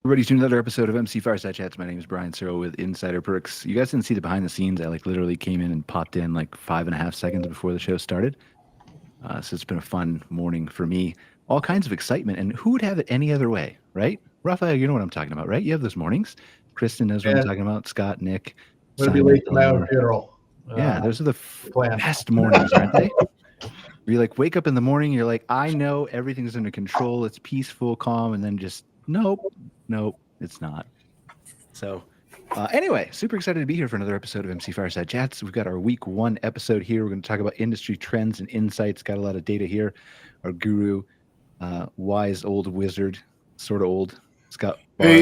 Everybody to another episode of MC Fireside Chats. My name is Brian Searl with Insider Perks. You guys didn't see the behind the scenes. I literally came in and popped in 5.5 seconds before the show started. So it's been a fun morning for me. All kinds of excitement. And who would have it any other way, right? Raphael, you know what I'm talking about, right? You have those mornings. Kristen knows what I'm talking about. Scott, Nick, I'm going to be late to my own funeral. Yeah, those are the best mornings, aren't they? You wake up in the morning, you're like, I know everything's under control. It's peaceful, calm, and then just nope, it's not. So anyway, super excited to be here for another episode of MC Fireside Chats. We've got our week 1 episode here. We're going to talk about industry trends and insights. Got a lot of data here. Our guru, wise old wizard, sort of old, Scott. Hey,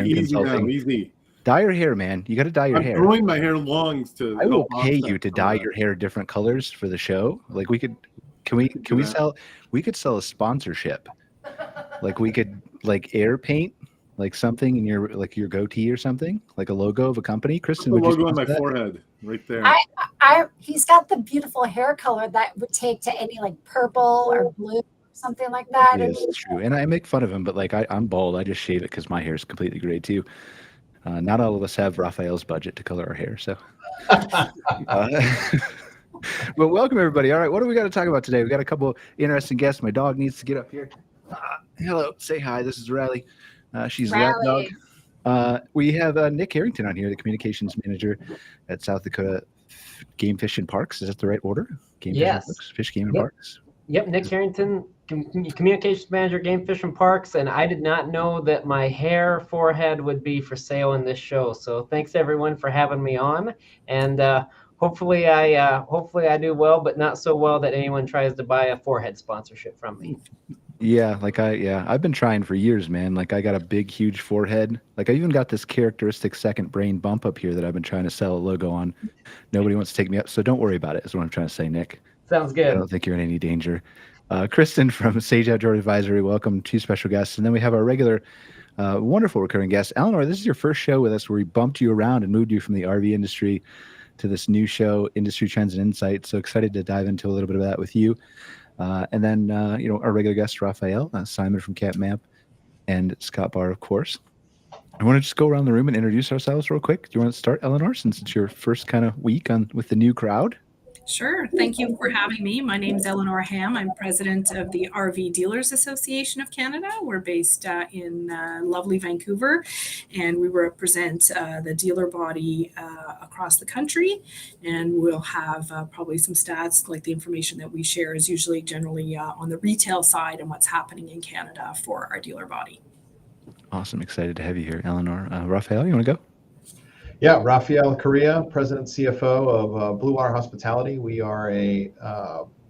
easy now, easy. Dye your hair, man. You got to dye your hair. I'm growing my hair long to. I will pay you to dye your hair different colors for the show. Like we could, can we sell? We could sell a sponsorship. Like we could air paint something in your your goatee or something, like a logo of a company. Kristen, would you logo on my forehead right there. He's got the beautiful hair color that would take to any purple or blue, something like that. It is true, and I make fun of him, but I'm bald. I just shave it because my hair is completely gray too. Not all of us have Raphael's budget to color our hair, so. Well, welcome everybody. All right, what do we got to talk about today? We got a couple interesting guests. My dog needs to get up here. Hello, say hi. This is Riley. She's Lap Dog. We have Nick Harrington on here, the communications manager at South Dakota Game Fish and Parks. Is that the right order? Fish Game and Parks. Yep, Nick Harrington, communications manager, Game Fish and Parks, and I did not know that my hair forehead would be for sale in this show. So thanks everyone for having me on, and hopefully I do well, but not so well that anyone tries to buy a forehead sponsorship from me. Yeah, I've been trying for years, man. I got a big, huge forehead. I even got this characteristic second brain bump up here that I've been trying to sell a logo on. Nobody wants to take me up, so don't worry about it, is what I'm trying to say, Nick. Sounds good. I don't think you're in any danger. Kristen from Sage Outdoor Advisory, welcome. 2 special guests. And then we have our regular, wonderful recurring guest. Eleanor, this is your first show with us where we bumped you around and moved you from the RV industry to this new show, Industry Trends and Insights. So excited to dive into a little bit of that with you. And then, our regular guest, Raphael, Simon from Camp Map, and Scott Barr, of course. I want to just go around the room and introduce ourselves real quick. Do you want to start, Eleanor, since it's your first kind of week with the new crowd? Sure. Thank you for having me. My name is Eleanor Ham. I'm president of the RV Dealers Association of Canada. We're based in lovely Vancouver, and we represent the dealer body across the country. And we'll have probably some stats, like the information that we share is usually generally on the retail side and what's happening in Canada for our dealer body. Awesome. Excited to have you here, Eleanor. Raphael, you want to go? Yeah, Raphael Correa, President CFO of Blue Water Hospitality. We are a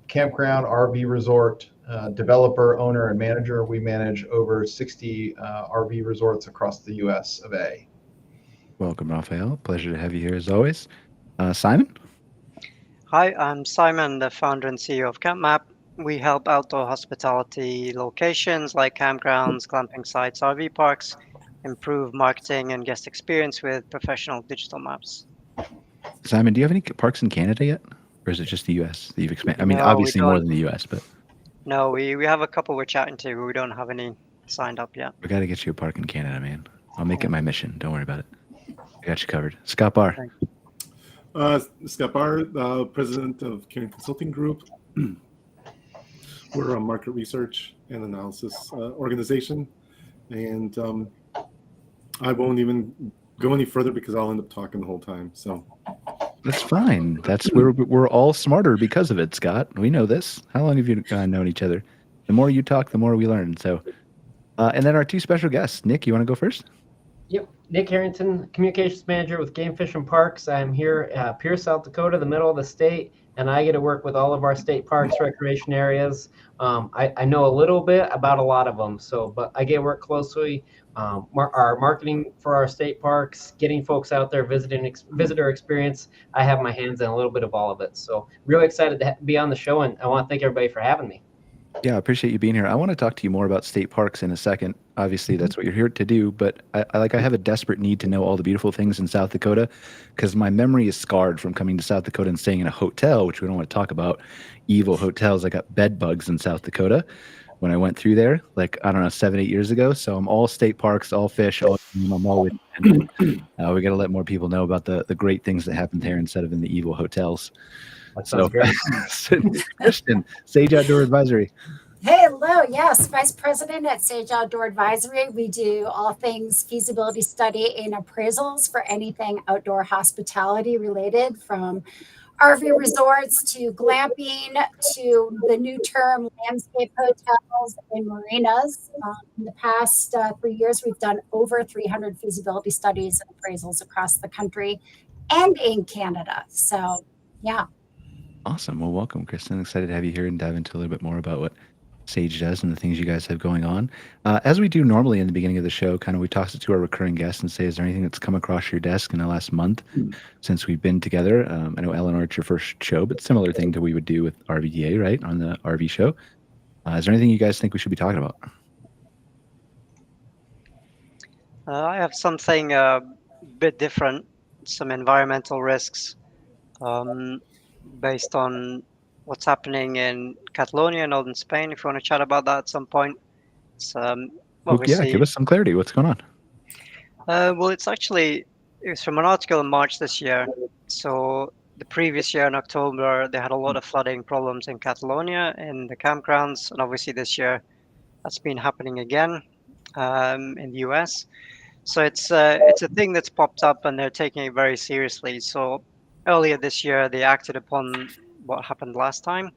campground RV resort developer, owner, and manager. We manage over 60 RV resorts across the U.S. of A. Welcome, Raphael. Pleasure to have you here as always. Simon? Hi, I'm Simon, the founder and CEO of Camp Map. We help outdoor hospitality locations like campgrounds, glamping sites, RV parks, improve marketing and guest experience with professional digital maps. Simon, do you have any parks in Canada yet? Or is it just the U.S. that you've expanded? I mean, No, obviously more than the U.S., but... No, we have a couple we're chatting to, but we don't have any signed up yet. We got to get you a park in Canada, man. I'll make it my mission. Don't worry about it. I got you covered. Scott Barr. Scott Barr, president of Caring Consulting Group. We're a market research and analysis organization, and I won't even go any further because I'll end up talking the whole time. So that's fine. We're all smarter because of it, Scott. We know this. How long have you known each other? The more you talk, the more we learn. So, and then our 2 special guests. Nick, you want to go first? Yep, Nick Harrington, communications manager with Game Fish and Parks. I'm here at Pierce, South Dakota, the middle of the state, and I get to work with all of our state parks, recreation areas. I know a little bit about a lot of them, but I get to work closely. Our marketing for our state parks, getting folks out there, visitor experience. I have my hands in a little bit of all of it. So really excited to be on the show, and I want to thank everybody for having me. Yeah, I appreciate you being here. I want to talk to you more about state parks in a second. Obviously, that's what you're here to do, but I have a desperate need to know all the beautiful things in South Dakota because my memory is scarred from coming to South Dakota and staying in a hotel, which we don't want to talk about. Evil hotels. I got bed bugs in South Dakota. when I went through there, like, I don't know, 7, 8 years ago. So I'm all state parks, all fish, I'm always independent. We got to let more people know about the great things that happen there instead of in the evil hotels. That sounds great. Christian, Sage Outdoor Advisory. Hey, hello. Yes, Vice President at Sage Outdoor Advisory. We do all things feasibility study and appraisals for anything outdoor hospitality related, from RV resorts to glamping to the new term landscape hotels and marinas. In the past 3 years, we've done over 300 feasibility studies and appraisals across the country and in Canada. So, yeah. Awesome. Well, welcome, Kristen. Excited to have you here and dive into a little bit more about what Sage does and the things you guys have going on. As we do normally in the beginning of the show, kind of we toss it to our recurring guests and say, is there anything that's come across your desk in the last month since we've been together? I know, Eleanor, it's your first show, but similar thing to we would do with RVDA, right, on the RV show. Is there anything you guys think we should be talking about? I have something a bit different, some environmental risks based on what's happening in Catalonia, northern Spain. If you want to chat about that at some point, it's obviously. Yeah, give us some clarity. What's going on? Well, it's from an article in March this year. So the previous year in October, they had a lot of flooding problems in Catalonia in the campgrounds, and obviously this year that's been happening again in the US. So it's a thing that's popped up, and they're taking it very seriously. So earlier this year, they acted upon what happened last time,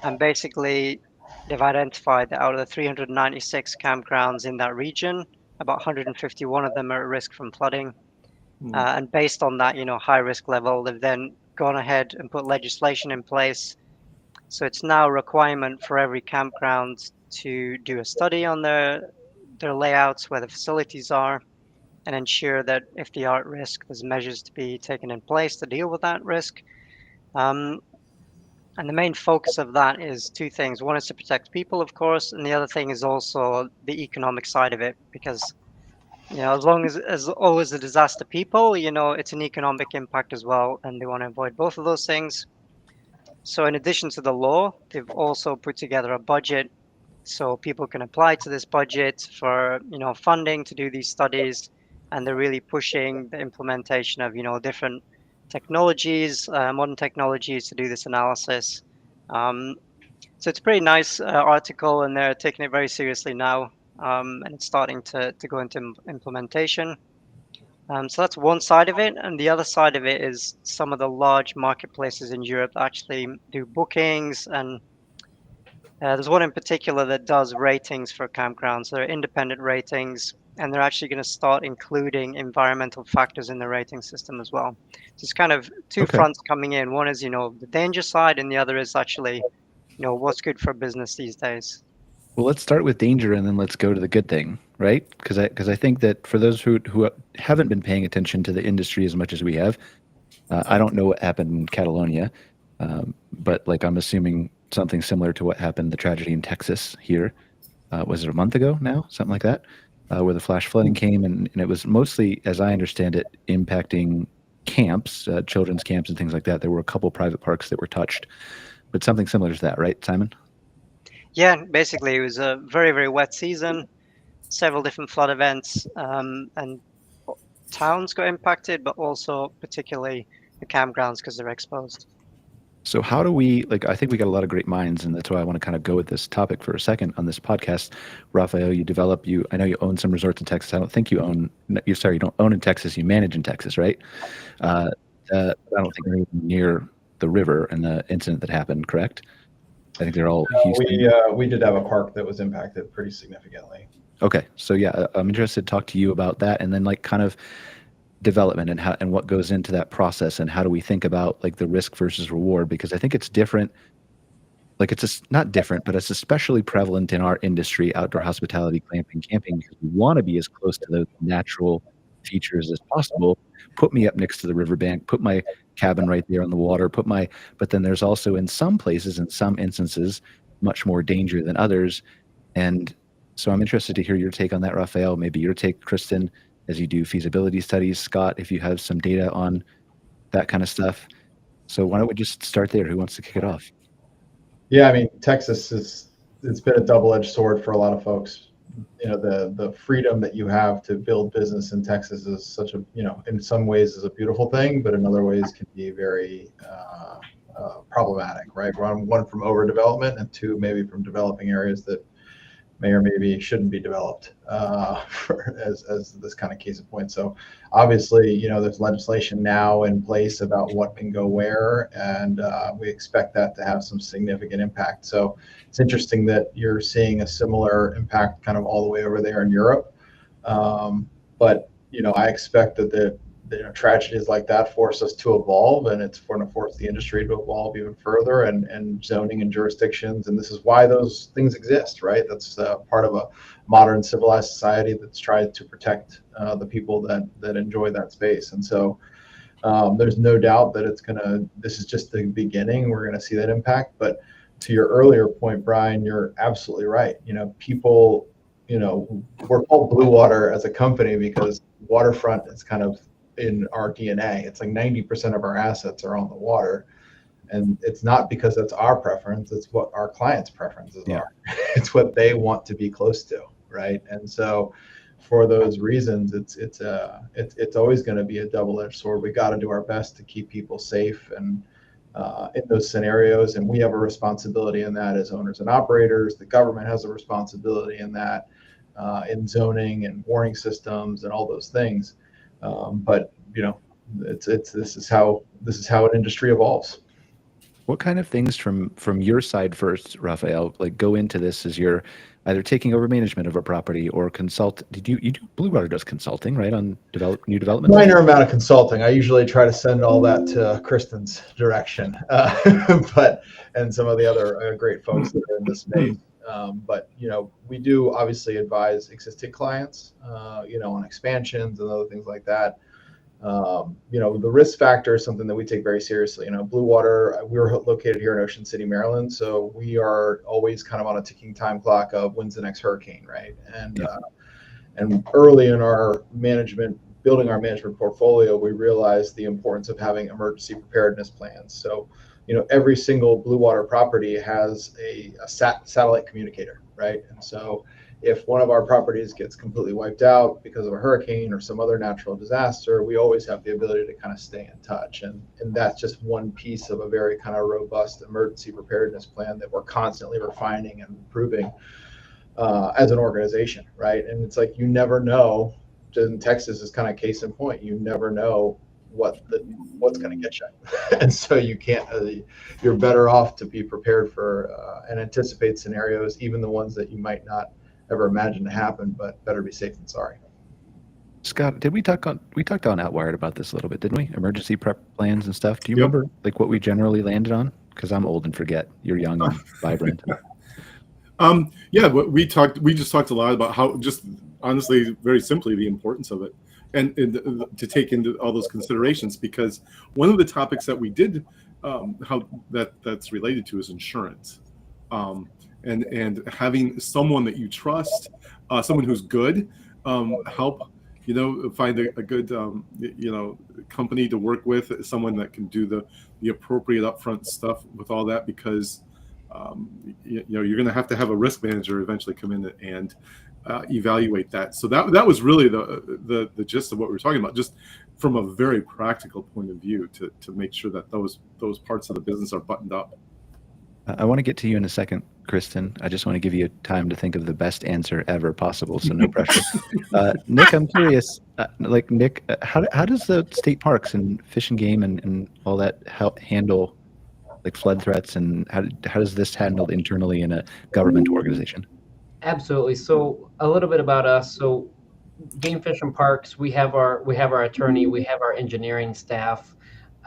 and basically they've identified that out of the 396 campgrounds in that region, about 151 of them are at risk from flooding. And based on that, high risk level, they've then gone ahead and put legislation in place. So it's now a requirement for every campground to do a study on their layouts, where the facilities are, and ensure that if they are at risk, there's measures to be taken in place to deal with that risk. And the main focus of that is two things. One is to protect people, of course, and the other thing is also the economic side of it, because as long as always a disaster people, it's an economic impact as well, and they want to avoid both of those things. So in addition to the law, they've also put together a budget so people can apply to this budget for funding to do these studies, and they're really pushing the implementation of different technologies, modern technologies to do this analysis. So it's a pretty nice article, and they're taking it very seriously now, and it's starting to go into implementation. So that's one side of it, and the other side of it is some of the large marketplaces in Europe that actually do bookings, and there's one in particular that does ratings for campgrounds. They're independent ratings, and they're actually going to start including environmental factors in the rating system as well. So it's kind of two fronts coming in. One is, the danger side, and the other is actually, what's good for business these days. Well, let's start with danger, and then let's go to the good thing, right? Because I think that for those who haven't been paying attention to the industry as much as we have, I don't know what happened in Catalonia, but I'm assuming something similar to what happened, the tragedy in Texas here. Was it a month ago now? Something like that, where the flash flooding came, and it was mostly, as I understand it, impacting camps, children's camps and things like that. There were a couple private parks that were touched, but something similar to that, right, Simon? Yeah, basically it was a very, very wet season, several different flood events, and towns got impacted, but also particularly the campgrounds because they're exposed. So how do we, I think we got a lot of great minds, and that's why I want to kind of go with this topic for a second on this podcast. Raphael, I know you own some resorts in Texas. I don't think you don't own in Texas, you manage in Texas, right? I don't think they're even near the river and the incident that happened, correct? I think they're all Houston. We did have a park that was impacted pretty significantly. Okay, so yeah, I'm interested to talk to you about that, and then kind of development and what goes into that process, and how do we think about the risk versus reward, because I think it's different. It's not different, but it's especially prevalent in our industry, outdoor hospitality, glamping, camping, because we want to be as close to those natural features as possible. Put me up next to the riverbank, put my cabin right there on the water, but then there's also in some places, in some instances, much more danger than others. And so I'm interested to hear your take on that, Raphael, maybe your take, Kristen, as you do feasibility studies, Scott, if you have some data on that kind of stuff. So why don't we just start there? Who wants to kick it off? Yeah, I mean, Texas is it's been a double-edged sword for a lot of folks. The freedom that you have to build business in Texas is such a, in some ways is a beautiful thing, but in other ways can be very problematic, right? One from overdevelopment, and two, maybe from developing areas that may or maybe shouldn't be developed as this kind of case in point. So obviously, there's legislation now in place about what can go where, and we expect that to have some significant impact. So it's interesting that you're seeing a similar impact kind of all the way over there in Europe. But I expect that tragedies like that force us to evolve, and it's going to force the industry to evolve even further, and zoning and jurisdictions. And this is why those things exist, right? That's part of a modern civilized society that's tried to protect the people that enjoy that space. And so there's no doubt that this is just the beginning. We're going to see that impact. But to your earlier point, Brian, you're absolutely right. People, we're called Blue Water as a company because waterfront is kind of in our DNA. It's like 90% of our assets are on the water, and it's not because that's our preference. It's what our clients' preferences are. It's what they want to be close to, right? And so, for those reasons, it's always going to be a double-edged sword. We got to do our best to keep people safe and in those scenarios, and we have a responsibility in that as owners and operators. The government has a responsibility in that, in zoning and warning systems and all those things. But this is how an industry evolves. What kind of things from your side first, Raphael, go into this as you're either taking over management of a property or consult? You do Blue Water does consulting, right, on new development? Minor amount of consulting. I usually try to send all that to Kristen's direction, and some of the other great folks that are in this space. But we do obviously advise existing clients, on expansions and other things like that. The risk factor is something that we take very seriously. Blue Water, we're located here in Ocean City, Maryland, so we are always kind of on a ticking time clock of when's the next hurricane, right? And early in our building our management portfolio, we realized the importance of having emergency preparedness plans. So every single Blue Water property has a satellite communicator, right? And so if one of our properties gets completely wiped out because of a hurricane or some other natural disaster, we always have the ability to kind of stay in touch. And that's just one piece of a very kind of robust emergency preparedness plan that we're constantly refining and improving as an organization, right? And it's like, you never know. In Texas is kind of case in point. You never know what's going to get you, and so you can't. You're better off to be prepared for and anticipate scenarios, even the ones that you might not ever imagine to happen. But better be safe than sorry. Scott, we talked on Outwired about this a little bit, didn't we? Emergency prep plans and stuff. Do you remember what we generally landed on? Because I'm old and forget. You're young and vibrant. We just talked a lot about how, just honestly, very simply, the importance of it. And to take into all those considerations, because one of the topics that we did, that's related to is insurance, and having someone that you trust, someone who's good, help, find a good, company to work with, someone that can do the appropriate upfront stuff with all that, because you're going to have a risk manager eventually come in and evaluate that. So that was really the gist of what we were talking about, just from a very practical point of view, to make sure that those parts of the business are buttoned up. I want to get to you in a second, Kristen. I just want to give you time to think of the best answer ever possible, so no pressure. Nick, I'm curious, Nick, how does the state parks and Fish and Game and all that help handle flood threats, and how does this handled internally in a government organization? Absolutely. So a little bit about us. So Game Fish and Parks, we have our attorney, we have our engineering staff,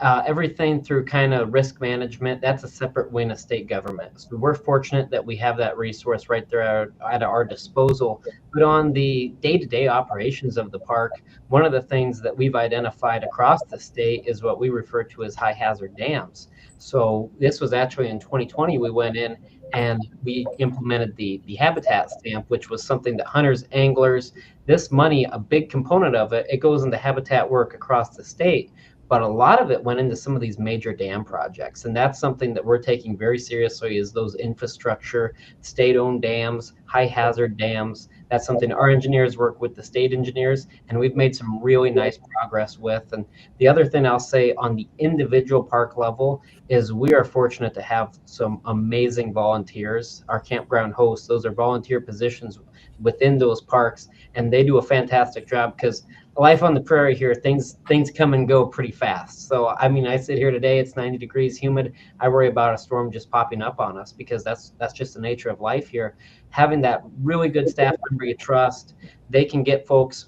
everything through kind of risk management. That's a separate wing of state government. So we're fortunate that we have that resource right there at our disposal. But on the day-to-day operations of the park, one of the things that we've identified across the state is what we refer to as high hazard dams. So this was actually in 2020, we went in and we implemented the habitat stamp, which was something that hunters, anglers, this money, a big component of it, it goes into habitat work across the state. but a lot of it went into some of these major dam projects. And that's something that we're taking very seriously, is those infrastructure, state-owned dams, high hazard dams. That's something our engineers work with the state engineers, and we've made some really nice progress with. And the other thing I'll say on the individual park level is we are fortunate to have some amazing volunteers. Our campground hosts, those are volunteer positions within those parks, and they do a fantastic job, because life on the prairie here, things come and go pretty fast. So I mean, I sit here today, it's 90 degrees, humid. I worry about a storm just popping up on us, because that's just the nature of life here. Having that really good staff member you trust, they can get folks.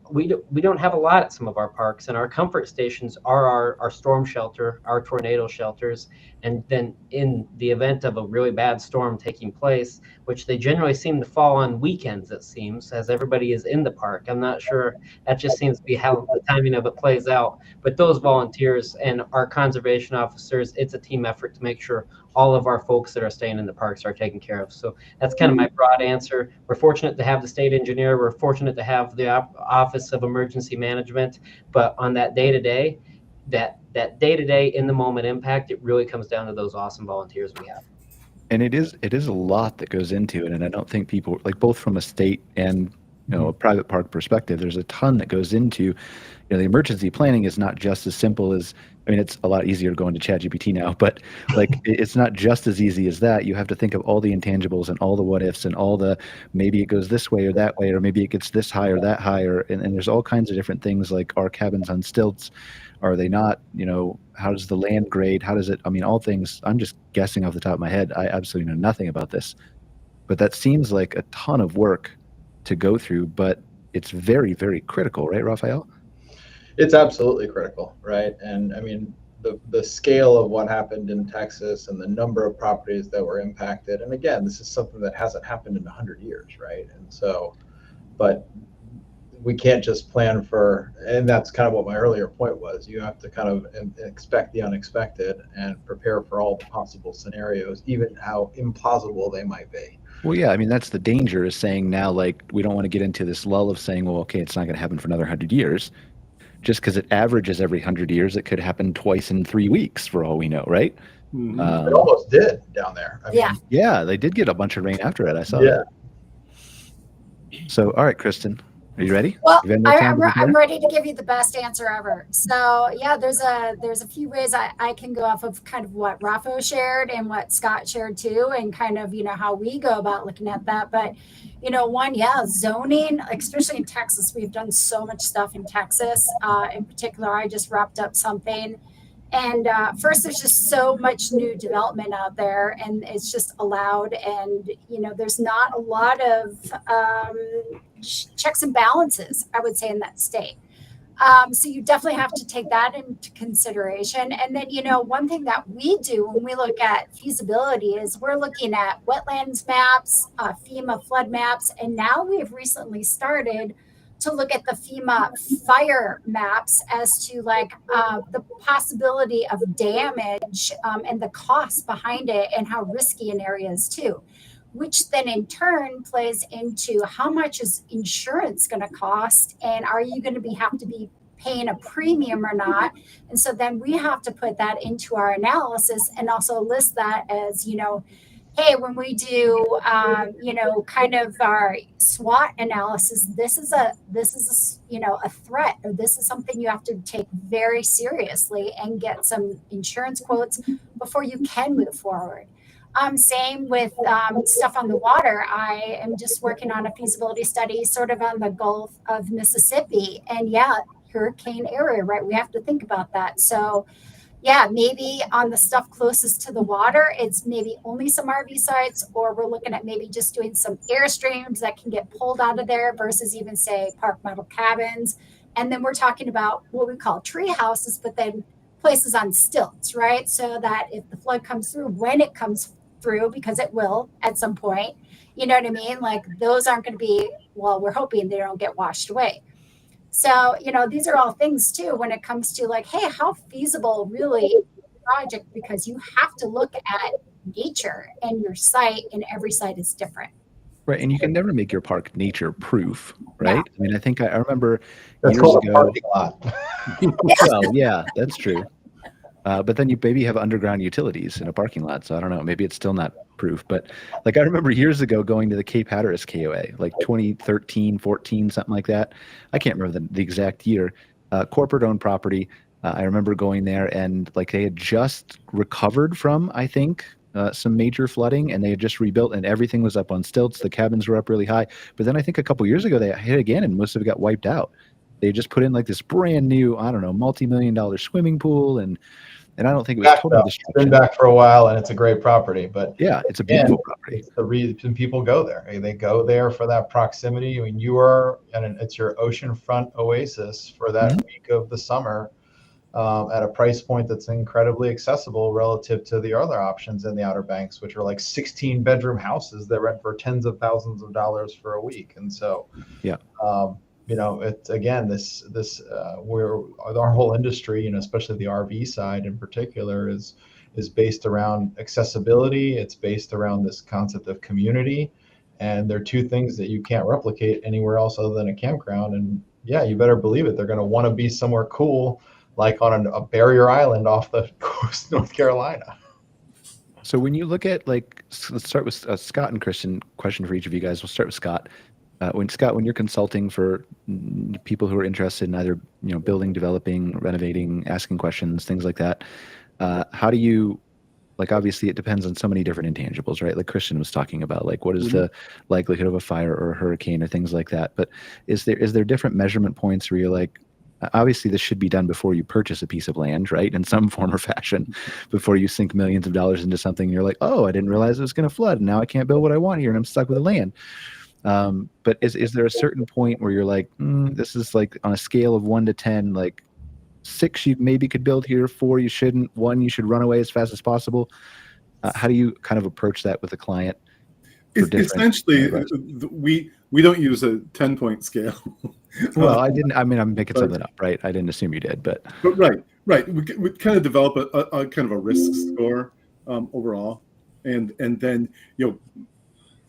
We don't have a lot at some of our parks, and our comfort stations are our storm shelter, our tornado shelters. And then in the event of a really bad storm taking place, which they generally seem to fall on weekends, it seems, as everybody is in the park. I'm not sure, that just seems to be how the timing of it plays out. But those volunteers and our conservation officers, it's a team effort to make sure all of our folks that are staying in the parks are taken care of. So that's kind of my broad answer. We're fortunate to have the state engineer. We're fortunate to have the Office of Emergency Management. But on that day-to-day, that day-to-day in the moment impact, it really comes down to those awesome volunteers we have. And it is a lot that goes into it. And I don't think people, like, both from a state and, a private park perspective, there's a ton that goes into, the emergency planning is not just as simple as, it's a lot easier to go into ChatGPT now, but like, it's not just as easy as that. You have to think of all the intangibles and all the what ifs and all the, maybe it goes this way or that way, or maybe it gets this high or that high, and there's all kinds of different things, like, are cabins on stilts? Are they not? How does the land grade? How does it, all things, I'm just guessing off the top of my head. I absolutely know nothing about this, but that seems like a ton of work to go through, but it's very, very critical, right, Raphael? It's absolutely critical, right? And the scale of what happened in Texas and the number of properties that were impacted, and again, this is something that hasn't happened in 100 years, right? And so, but we can't just plan for, and that's kind of what my earlier point was, you have to kind of expect the unexpected and prepare for all the possible scenarios, even how implausible they might be. Well, yeah, that's the danger, is saying now, like, we don't want to get into this lull of saying, well, okay, it's not going to happen for another 100 years. Just because it averages every 100 years, it could happen twice in 3 weeks for all we know, right? Mm-hmm. It almost did down there. Yeah, they did get a bunch of rain after it. I saw that. So, all right, Kristen, are you ready? Well, I'm ready to give you the best answer ever. So yeah, there's a few ways I can go off of kind of what Rafa shared and what Scott shared too, and kind of, how we go about looking at that. But, zoning, especially in Texas, we've done so much stuff in Texas. In particular, I just wrapped up something. And first, there's just so much new development out there, and it's just allowed. And, there's not a lot of checks and balances, I would say, in that state. So you definitely have to take that into consideration. And then, one thing that we do when we look at feasibility is we're looking at wetlands maps, FEMA flood maps, and now we've recently started to look at the FEMA fire maps as to the possibility of damage and the cost behind it and how risky an area is too, which then in turn plays into how much is insurance going to cost, and are you going to have to be paying a premium or not? And so then we have to put that into our analysis and also list that as, hey, when we do, kind of our SWOT analysis, this is a threat, or this is something you have to take very seriously and get some insurance quotes before you can move forward. Same with stuff on the water. I am just working on a feasibility study sort of on the Gulf of Mississippi, and hurricane area, right? We have to think about that. So maybe on the stuff closest to the water, it's maybe only some RV sites, or we're looking at maybe just doing some airstreams that can get pulled out of there versus even, say, park model cabins. And then we're talking about what we call tree houses, but then places on stilts, right? So that if the flood comes through, when it comes through, because it will at some point, you know what I mean? Like, those aren't going to be, well, we're hoping they don't get washed away. So, these are all things too, when it comes to like, hey, how feasible really is the project? Because you have to look at nature and your site, and every site is different. Right, and you can never make your park nature proof, right? I mean, I remember That's years called a ago. parking lot. Well, yeah, that's true. But then you maybe have underground utilities in a parking lot, so I don't know. Maybe it's still not proof. But like I remember years ago going to the Cape Hatteras KOA, like 2013, 14, something like that. I can't remember the exact year. Corporate-owned property. I remember going there, and like they had just recovered from, I think, some major flooding, and they had just rebuilt, and everything was up on stilts. The cabins were up really high. But then I think a couple years ago they hit again, and most of it got wiped out. They just put in like this brand new, I don't know, multi-million-dollar swimming pool, and I don't think it was total It's been destruction. back for a while, and it's a great property. But Yeah, it's a beautiful property. it's the reason people go there. They go there for that proximity. I mean, it's your oceanfront oasis for that week of the summer, at a price point that's incredibly accessible relative to the other options in the Outer Banks, which are like 16-bedroom houses that rent for tens of thousands of dollars for a week. And so, Yeah. It's again where our whole industry, especially the RV side in particular, is based around accessibility. It's based around this concept of community, and they're two things that you can't replicate anywhere else other than a campground. And yeah, you better believe it. They're going to want to be somewhere cool, like on a barrier island off the coast of North Carolina. So when you look at let's start with Scott and Christian. Question for each of you guys. We'll start with Scott. When you're consulting for people who are interested in either building, developing, renovating, asking questions, things like that, how do you, obviously it depends on so many different intangibles, right? Like Christian was talking about, what is the likelihood of a fire or a hurricane or things like that. But is there different measurement points where you're like, obviously this should be done before you purchase a piece of land, right? In some form or fashion, before you sink millions of dollars into something, and you're like, oh, I didn't realize it was going to flood, and now I can't build what I want here, and I'm stuck with the land. But is there a certain point where you're like, this is like on a scale of 1 to 10, like 6 you maybe could build here, 4 you shouldn't, 1 you should run away as fast as possible? How do you kind of approach that with a client? Essentially, we don't use a 10-point scale. Well, I'm making something up, right? I didn't assume you did, but right. We kind of develop a kind of a risk score overall, and then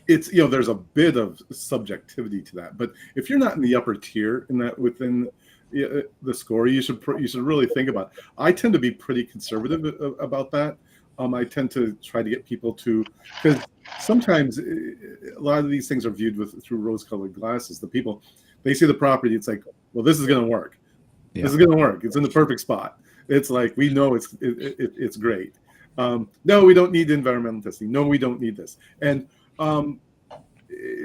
it's there's a bit of subjectivity to that. But if you're not in the upper tier in that within the score, you should really think about it. I tend to be pretty conservative about that. I tend to try to get people to, because sometimes a lot of these things are viewed through rose-colored glasses. The people, they see the property, it's like, well, this is going to work. Yeah. This is going to work. It's in the perfect spot. It's like, we know it's great. No, we don't need environmental testing. No, we don't need this. And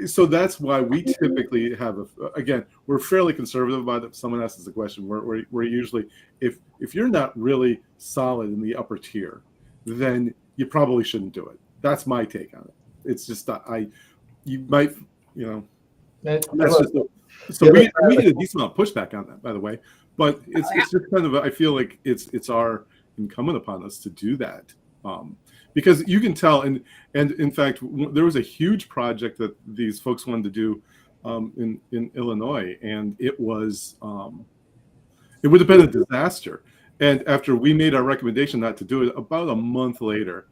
so that's why we typically have again, we're fairly conservative about it. If someone asks us a question, we're usually, if you're not really solid in the upper tier, then you probably shouldn't do it. That's my take on it. It's just you might, that's just so we get a decent amount of pushback on that, by the way. But it's just kind of, I feel like it's our incumbent upon us to do that. Because you can tell, and in fact, there was a huge project that these folks wanted to do in Illinois, and it would have been a disaster. And after we made our recommendation not to do it, about a month later,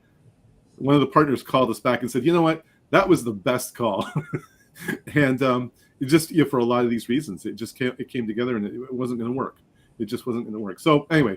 one of the partners called us back and said, you know what, that was the best call. And it just, for a lot of these reasons, it came together, and it wasn't going to work. It just wasn't going to work. So anyway,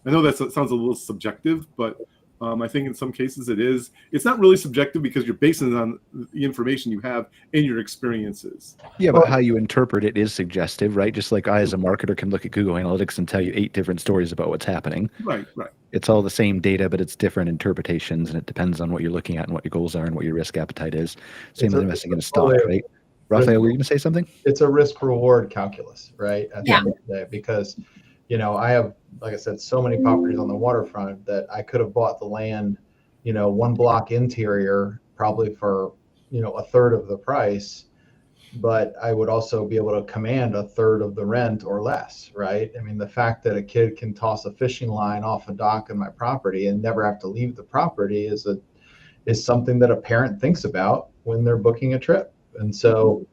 I know that sounds a little subjective, but I think in some cases it is. It's not really subjective because you're basing it on the information you have and your experiences. Yeah, but how you interpret it is suggestive, right? Just like I, as a marketer, can look at Google Analytics and tell you 8 different stories about what's happening. Right. It's all the same data, but it's different interpretations, and it depends on what you're looking at and what your goals are and what your risk appetite is. Same with investing in a stock, right? Raphael, were you going to say something? It's a risk-reward calculus, right? At the end of the day, because I have, like I said, so many properties on the waterfront that I could have bought the land, 1 block interior, probably for, a third of the price, but I would also be able to command a third of the rent or less, right? I mean, the fact that a kid can toss a fishing line off a dock in my property and never have to leave the property is something that a parent thinks about when they're booking a trip. And so,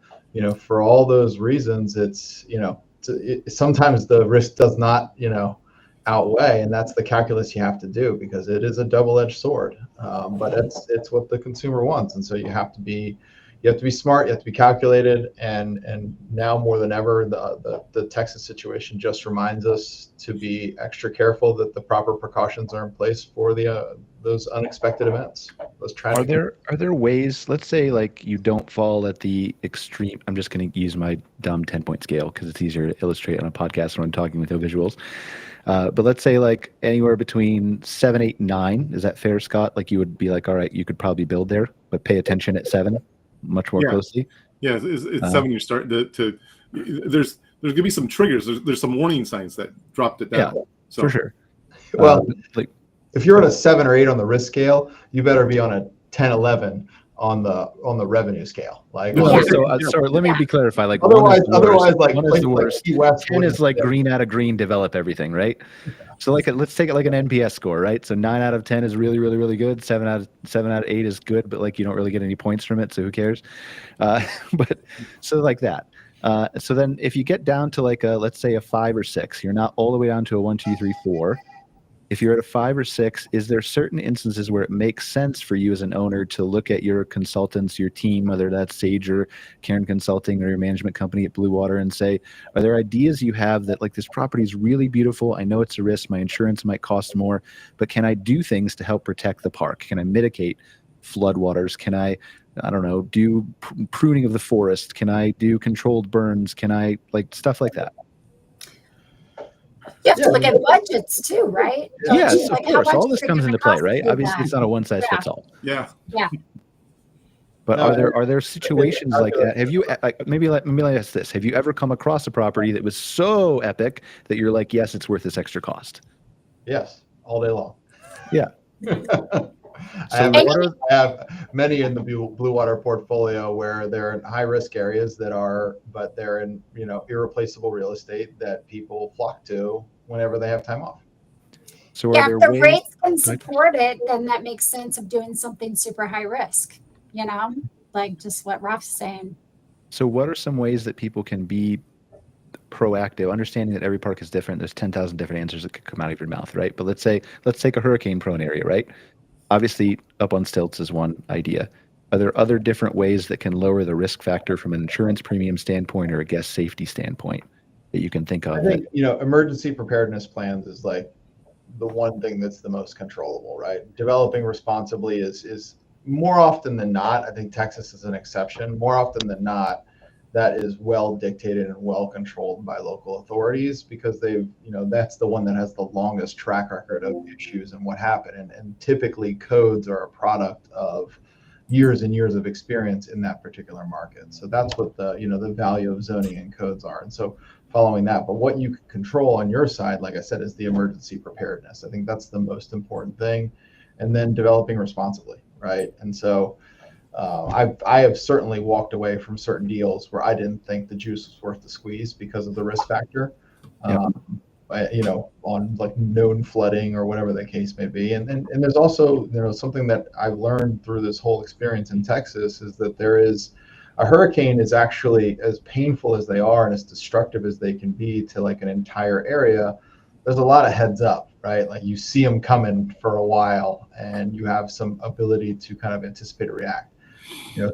for all those reasons, it's, sometimes the risk does not, outweigh, and that's the calculus you have to do, because it is a double-edged sword. But it's what the consumer wants, and so you have to be you have to be smart, you have to be calculated, and now more than ever, the Texas situation just reminds us to be extra careful that the proper precautions are in place for those unexpected events, those tragic. Are there ways, let's say like you don't fall at the extreme, I'm just going to use my dumb 10-point scale because it's easier to illustrate on a podcast when I'm talking with no visuals. But let's say like anywhere between 7, 8, 9. Is that fair, Scott? Like you would be like, all right, you could probably build there, but pay attention at 7 much more closely. Yeah, it's 7. You're starting to there's going to be some triggers. There's some warning signs that dropped it down. Yeah, so. for sure. Well, like if you're on a 7 or 8 on the risk scale, you better be on a 10, 11 on the revenue scale. Like, well, so let me be clarified. Like otherwise, like one is the worst. Key West 10 is like green out of green, develop everything, right? So like let's take it like an NPS score, right? So 9 out of 10 is really, really, really good. 7 out of 8 is good, but like you don't really get any points from it, so who cares? But so like that. So then if you get down to like let's say a 5 or 6, you're not all the way down to a 1, 2, 3, 4. If you're at a 5 or 6, is there certain instances where it makes sense for you as an owner to look at your consultants, your team, whether that's Sage or Cairn Consulting or your management company at Blue Water, and say, are there ideas you have that like this property is really beautiful? I know it's a risk. My insurance might cost more, but can I do things to help protect the park? Can I mitigate floodwaters? Can I don't know, do pruning of the forest? Can I do controlled burns? Can I like stuff like that? You have to look at budgets too, right? Yes, Like, of course. how All much this is it comes gonna into play, cost right? to do Obviously, that? it's not a one size fits all. Yeah. But No, are there situations like that? Have you like maybe let me ask this: have you ever come across a property that was so epic that you're like, yes, it's worth this extra cost? Yes, all day long. Yeah. I have many in the Blue Water portfolio where they're in high risk areas but they're in irreplaceable real estate that people flock to whenever they have time off. So Yeah, are if there the ways? rates can support it, then that makes sense of doing something super high risk, like just what Ralph's saying. So what are some ways that people can be proactive, understanding that every park is different? There's 10,000 different answers that could come out of your mouth, right? But let's take a hurricane prone area, right? Obviously, up on stilts is one idea. Are there other different ways that can lower the risk factor from an insurance premium standpoint or a guest safety standpoint that you can think of? I think, emergency preparedness plans is like the one thing that's the most controllable, right? Developing responsibly is more often than not, I think Texas is an exception. More often than not, that is well dictated and well controlled by local authorities because that's the one that has the longest track record of issues and what happened. And typically codes are a product of years and years of experience in that particular market. So that's what the value of zoning and codes are. And so following that, but what you can control on your side, like I said, is the emergency preparedness. I think that's the most important thing. And then developing responsibly, right? And so I have certainly walked away from certain deals where I didn't think the juice was worth the squeeze because of the risk factor, on like known flooding or whatever the case may be. And there's also, something that I've learned through this whole experience in Texas is that a hurricane is actually, as painful as they are and as destructive as they can be to like an entire area, there's a lot of heads up, right? Like you see them coming for a while and you have some ability to kind of anticipate or react.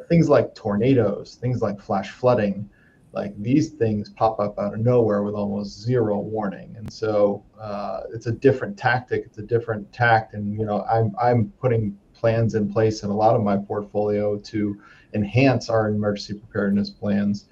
Things like tornadoes, things like flash flooding, like these things pop up out of nowhere with almost zero warning. And so it's a different tactic, it's a different tact. And, I'm putting plans in place in a lot of my portfolio to enhance our emergency preparedness plans,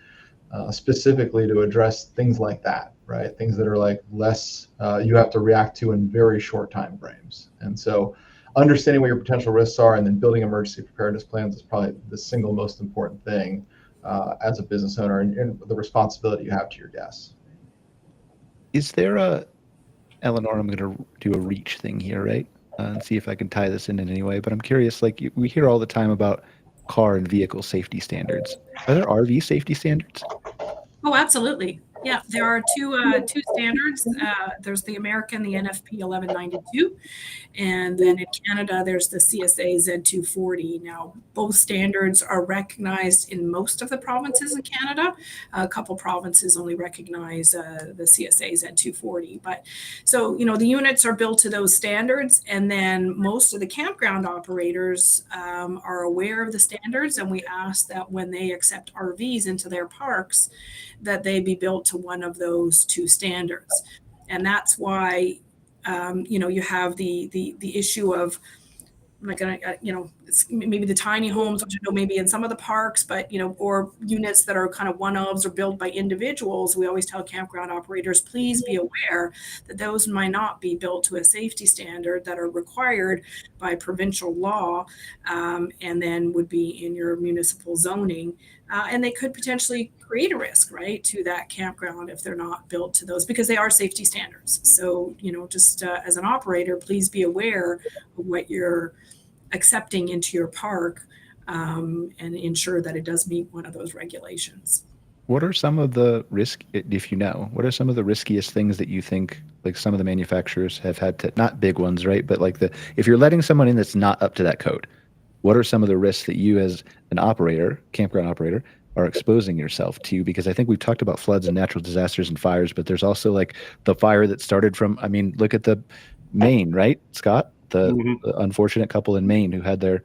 specifically to address things like that, right? Things that are like less, you have to react to in very short time frames. And so understanding what your potential risks are and then building emergency preparedness plans is probably the single most important thing as a business owner and the responsibility you have to your guests. Is there Eleanor, I'm going to do a reach thing here, right? And see if I can tie this in any way. But I'm curious, like we hear all the time about car and vehicle safety standards. Are there RV safety standards? Oh, absolutely. Yeah, there are two standards. There's the American, the NFP 1192, and then in Canada, there's the CSA Z240. Now, both standards are recognized in most of the provinces in Canada. A couple provinces only recognize the CSA Z240. But so, the units are built to those standards, and then most of the campground operators are aware of the standards, and we ask that when they accept RVs into their parks, that they be built to one of those two standards. And that's why you have the issue of like it's maybe the tiny homes, which maybe in some of the parks, but or units that are kind of one-ofs or built by individuals. We always tell campground operators, please be aware that those might not be built to a safety standard that are required by provincial law, and then would be in your municipal zoning, and they could potentially create a risk, right, to that campground if they're not built to those, because they are safety standards. So just as an operator, please be aware of what you're accepting into your park, and ensure that it does meet one of those regulations. What are some of the what are some of the riskiest things that you think, like some of the manufacturers have had to, not big ones, right? But like if you're letting someone in that's not up to that code, what are some of the risks that you as an operator, campground operator, are exposing yourself to? Because I think we've talked about floods and natural disasters and fires, but there's also like the fire that started from, look at the Maine, right, Scott? The unfortunate couple in Maine who had their,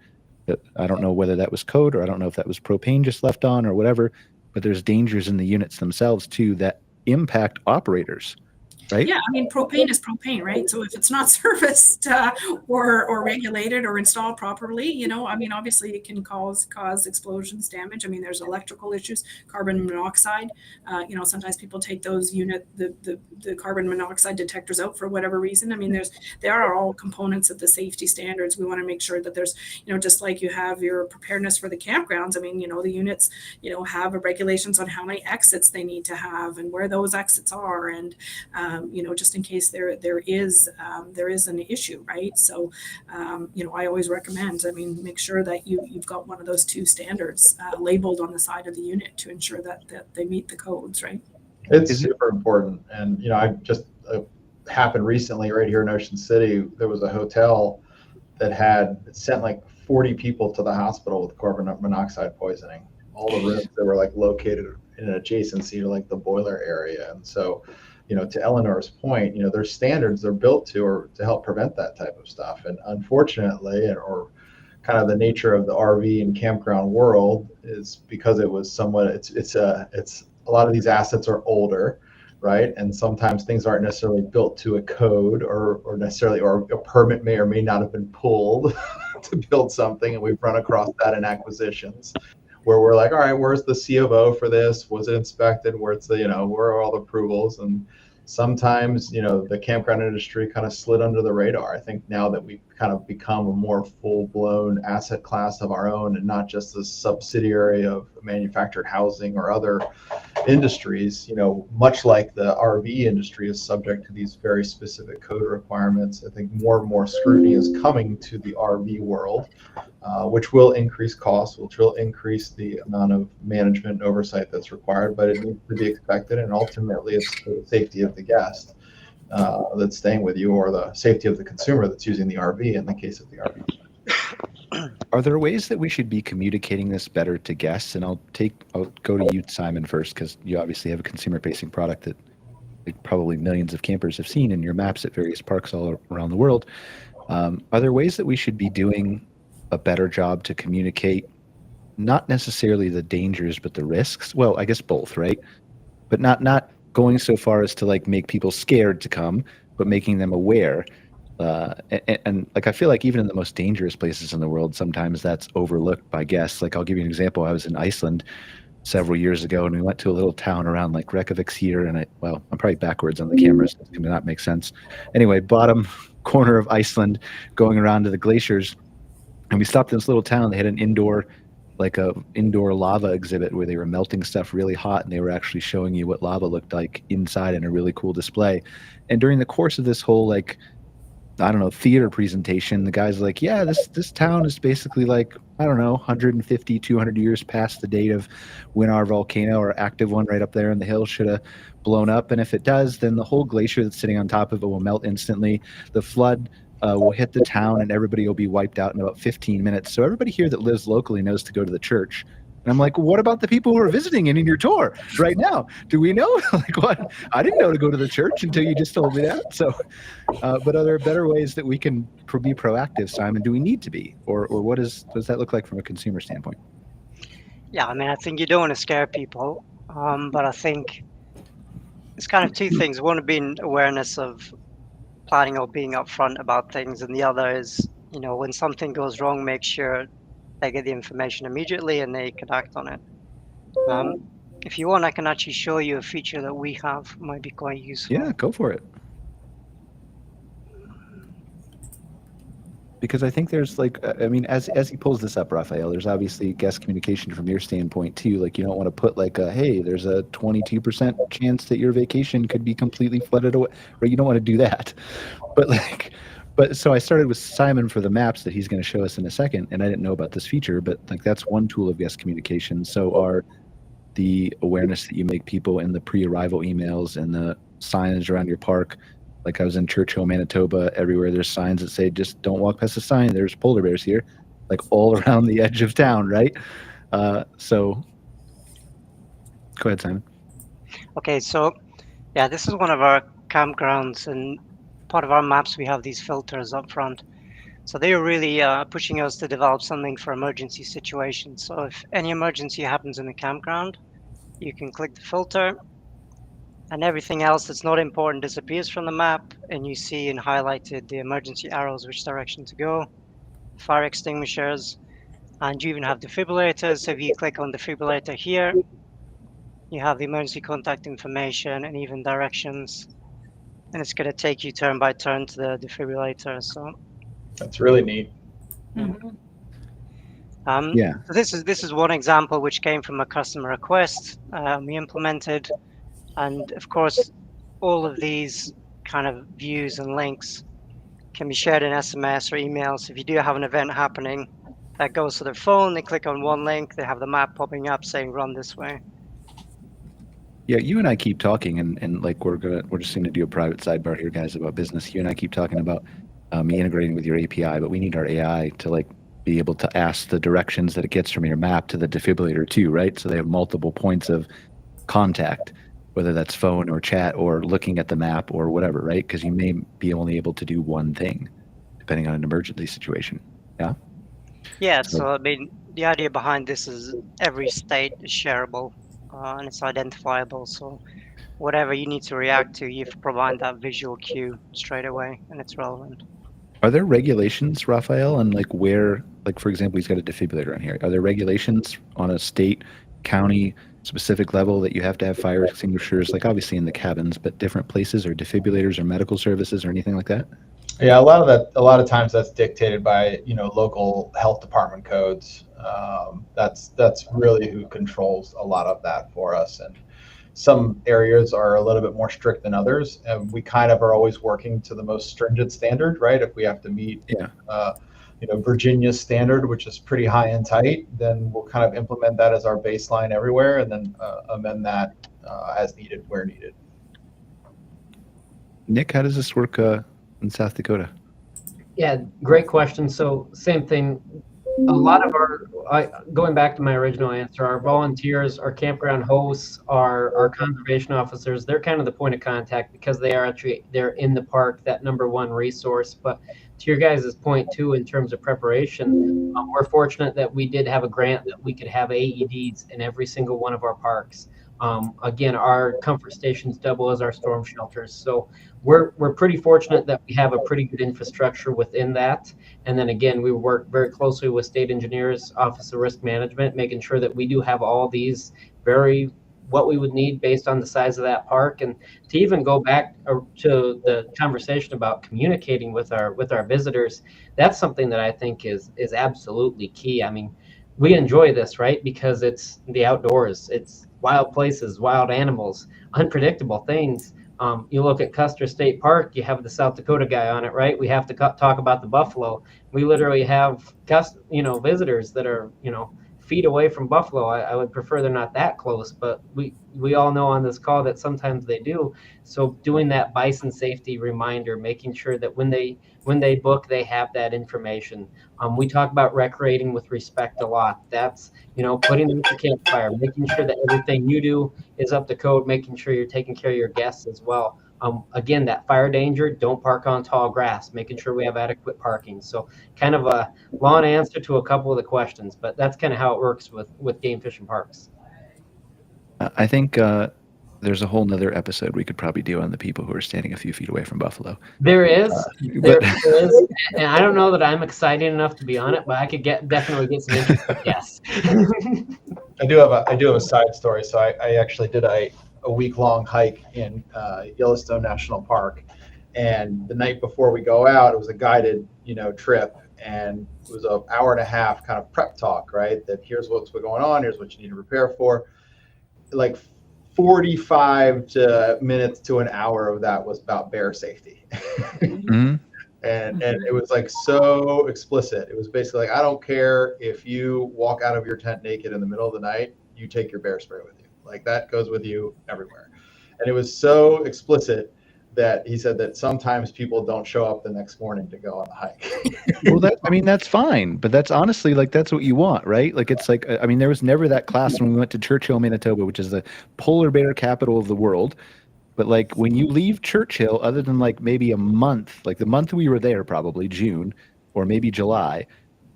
I don't know whether that was code or I don't know if that was propane just left on or whatever, but there's dangers in the units themselves too that impact operators, right? Yeah, propane is propane, right? So if it's not serviced or regulated or installed properly, obviously it can cause explosions, damage. There's electrical issues, carbon monoxide. Sometimes people take those the carbon monoxide detectors out for whatever reason. There are all components of the safety standards. We want to make sure that there's, just like you have your preparedness for the campgrounds. The units, have regulations on how many exits they need to have and where those exits are, and just in case there is an issue, right? So, I always recommend, make sure that you've got one of those two standards labeled on the side of the unit to ensure that they meet the codes, right? It's super important. And, I just happened recently right here in Ocean City, there was a hotel that sent like 40 people to the hospital with carbon monoxide poisoning. All the rooms that were like located in an adjacency to like the boiler area. And so, to Eleanor's point, there's standards they're built to help prevent that type of stuff. And unfortunately, or kind of the nature of the RV and campground world is because it was somewhat, it's a lot of these assets are older, right? And sometimes things aren't necessarily built to a code or a permit may or may not have been pulled to build something. And we've run across that in acquisitions, where we're like, all right, where's the C of O for this? Was it inspected? Where's where are all the approvals? And sometimes, the campground industry kind of slid under the radar. I think now that we've kind of become a more full-blown asset class of our own and not just a subsidiary of manufactured housing or other industries, much like the RV industry is subject to these very specific code requirements. I think more and more scrutiny is coming to the RV world, which will increase costs, which will increase the amount of management and oversight that's required, but it needs to be expected. And ultimately, it's the safety of the guest that's staying with you, or the safety of the consumer that's using the RV in the case of the RV. Are there ways that we should be communicating this better to guests? And I'll go to you, Simon, first, because you obviously have a consumer-facing product that probably millions of campers have seen in your maps at various parks all around the world. Are there ways that we should be doing a better job to communicate, not necessarily the dangers, but the risks? Well, I guess both, right? But not going so far as to like make people scared to come, but making them aware. And like, I feel like even in the most dangerous places in the world, sometimes that's overlooked by guests. Like, I'll give you an example. I was in Iceland several years ago, and we went to a little town around like Reykjavik here. And I'm probably backwards on the cameras. It may not make sense. Anyway, bottom corner of Iceland, going around to the glaciers. And we stopped in this little town. They had an indoor lava exhibit where they were melting stuff really hot, and they were actually showing you what lava looked like inside in a really cool display. And during the course of this whole theater presentation, the guy's like, yeah, this town is basically like I don't know, 150, 200 years past the date of when our volcano, or active one right up there in the hill, should have blown up. And if it does, then the whole glacier that's sitting on top of it will melt instantly. The flood will hit the town and everybody will be wiped out in about 15 minutes. So everybody here that lives locally knows to go to the church. And I'm like, what about the people who are visiting and in your tour right now? Do we know? Like, what? I didn't know to go to the church until you just told me that. So, but are there better ways that we can be proactive, Simon? Do we need to be? Or what does that look like from a consumer standpoint? Yeah, I mean, I think you don't want to scare people, but I think it's kind of two things. One being awareness of planning or being upfront about things, and the other is, when something goes wrong, make sure they get the information immediately and they can act on it. If you want, I can actually show you a feature that we have, might be quite useful. Yeah, go for it. Because I think there's like, I mean, as he pulls this up, Raphael, there's obviously guest communication from your standpoint too. Like, you don't want to put like hey, there's a 22% chance that your vacation could be completely flooded away, right? You don't want to do that. But so I started with Simon for the maps that he's going to show us in a second, and I didn't know about this feature, but like that's one tool of guest communication. So are the awareness that you make people in the pre-arrival emails and the signage around your park. Like, I was in Churchill, Manitoba, everywhere there's signs that say, just don't walk past the sign, there's polar bears here, like all around the edge of town, right? So go ahead, Simon. Okay, so yeah, this is one of our campgrounds, and part of our maps, we have these filters up front. So they are really pushing us to develop something for emergency situations. So if any emergency happens in the campground, you can click the filter, and everything else that's not important disappears from the map, and you see in highlighted the emergency arrows, which direction to go, fire extinguishers, and you even have defibrillators. So if you click on defibrillator here, you have the emergency contact information and even directions, and it's going to take you turn by turn to the defibrillator. So That's really neat. Mhm. Yeah. So this is one example which came from a customer request we implemented. And of course, all of these kind of views and links can be shared in SMS or email. So if you do have an event happening that goes to their phone, they click on one link, they have the map popping up saying run this way. Yeah, you and I keep talking, and like we're just going to do a private sidebar here, guys, about business. You and I keep talking about me integrating with your API, but we need our AI to like be able to ask the directions that it gets from your map to the defibrillator too, right? So they have multiple points of contact, whether that's phone or chat or looking at the map or whatever, right? Because you may be only able to do one thing depending on an emergency situation. Yeah. Yeah, so I mean, the idea behind this is every state is shareable and it's identifiable. So whatever you need to react to, you provide that visual cue straight away, and it's relevant. Are there regulations, Raphael, on like where, like for example, he's got a defibrillator on here. Are there regulations on a state, county specific level that you have to have fire extinguishers, like obviously in the cabins, but different places, or defibrillators or medical services or anything like that? Yeah, a lot of times that's dictated by local health department codes. That's really who controls a lot of that for us, and some areas are a little bit more strict than others, and we kind of are always working to the most stringent standard, right? If we have to meet Virginia's standard, which is pretty high and tight, then we'll kind of implement that as our baseline everywhere, and then amend that as needed where needed. Nick, how does this work in South Dakota? Yeah, great question. So same thing. A lot of going back to my original answer, our volunteers, our campground hosts, our conservation officers, they're kind of the point of contact because they're in the park, that number one resource. But to your guys' point too, in terms of preparation, we're fortunate that we did have a grant that we could have AEDs in every single one of our parks. Again, our comfort stations double as our storm shelters. So we're pretty fortunate that we have a pretty good infrastructure within that. And then again, we work very closely with State Engineers, Office of Risk Management, making sure that we do have all these what we would need based on the size of that park. And to even go back to the conversation about communicating with our visitors, that's something that I think is absolutely key. I mean, we enjoy this, right? Because it's the outdoors, it's wild places, wild animals, unpredictable things. You look at Custer State Park, you have the South Dakota guy on it, right? We have to talk about the buffalo. We literally have visitors that are feet away from buffalo. I would prefer they're not that close, but we all know on this call that sometimes they do. So doing that bison safety reminder, making sure that when they book, they have that information. We talk about recreating with respect a lot. That's putting them at the campfire, making sure that everything you do is up to code, making sure you're taking care of your guests as well. Again, that fire danger, don't park on tall grass, making sure we have adequate parking. So kind of a long answer to a couple of the questions, but that's kind of how it works with game fish and parks. I think there's a whole nother episode we could probably do on the people who are standing a few feet away from buffalo. There is, there is, and I don't know that I'm excited enough to be on it, but I could definitely get some interest. Yes. I do have a side story. So I actually did a week-long hike in Yellowstone National Park, and the night before we go out, it was a guided trip, and it was an hour and a half kind of prep talk, right? That here's what's going on, here's what you need to prepare for. Like 45 minutes to an hour of that was about bear safety. Mm-hmm. And it was like so explicit. It was basically like, I don't care if you walk out of your tent naked in the middle of the night, you take your bear spray with you. Like that goes with you everywhere. And it was so explicit that he said that sometimes people don't show up the next morning to go on the hike. Well, that's fine, but that's honestly that's what you want, right? Like it's like, there was never that class when we went to Churchill, Manitoba, which is the polar bear capital of the world. But like when you leave Churchill, other than like maybe a month, like the month we were there, probably June or maybe July,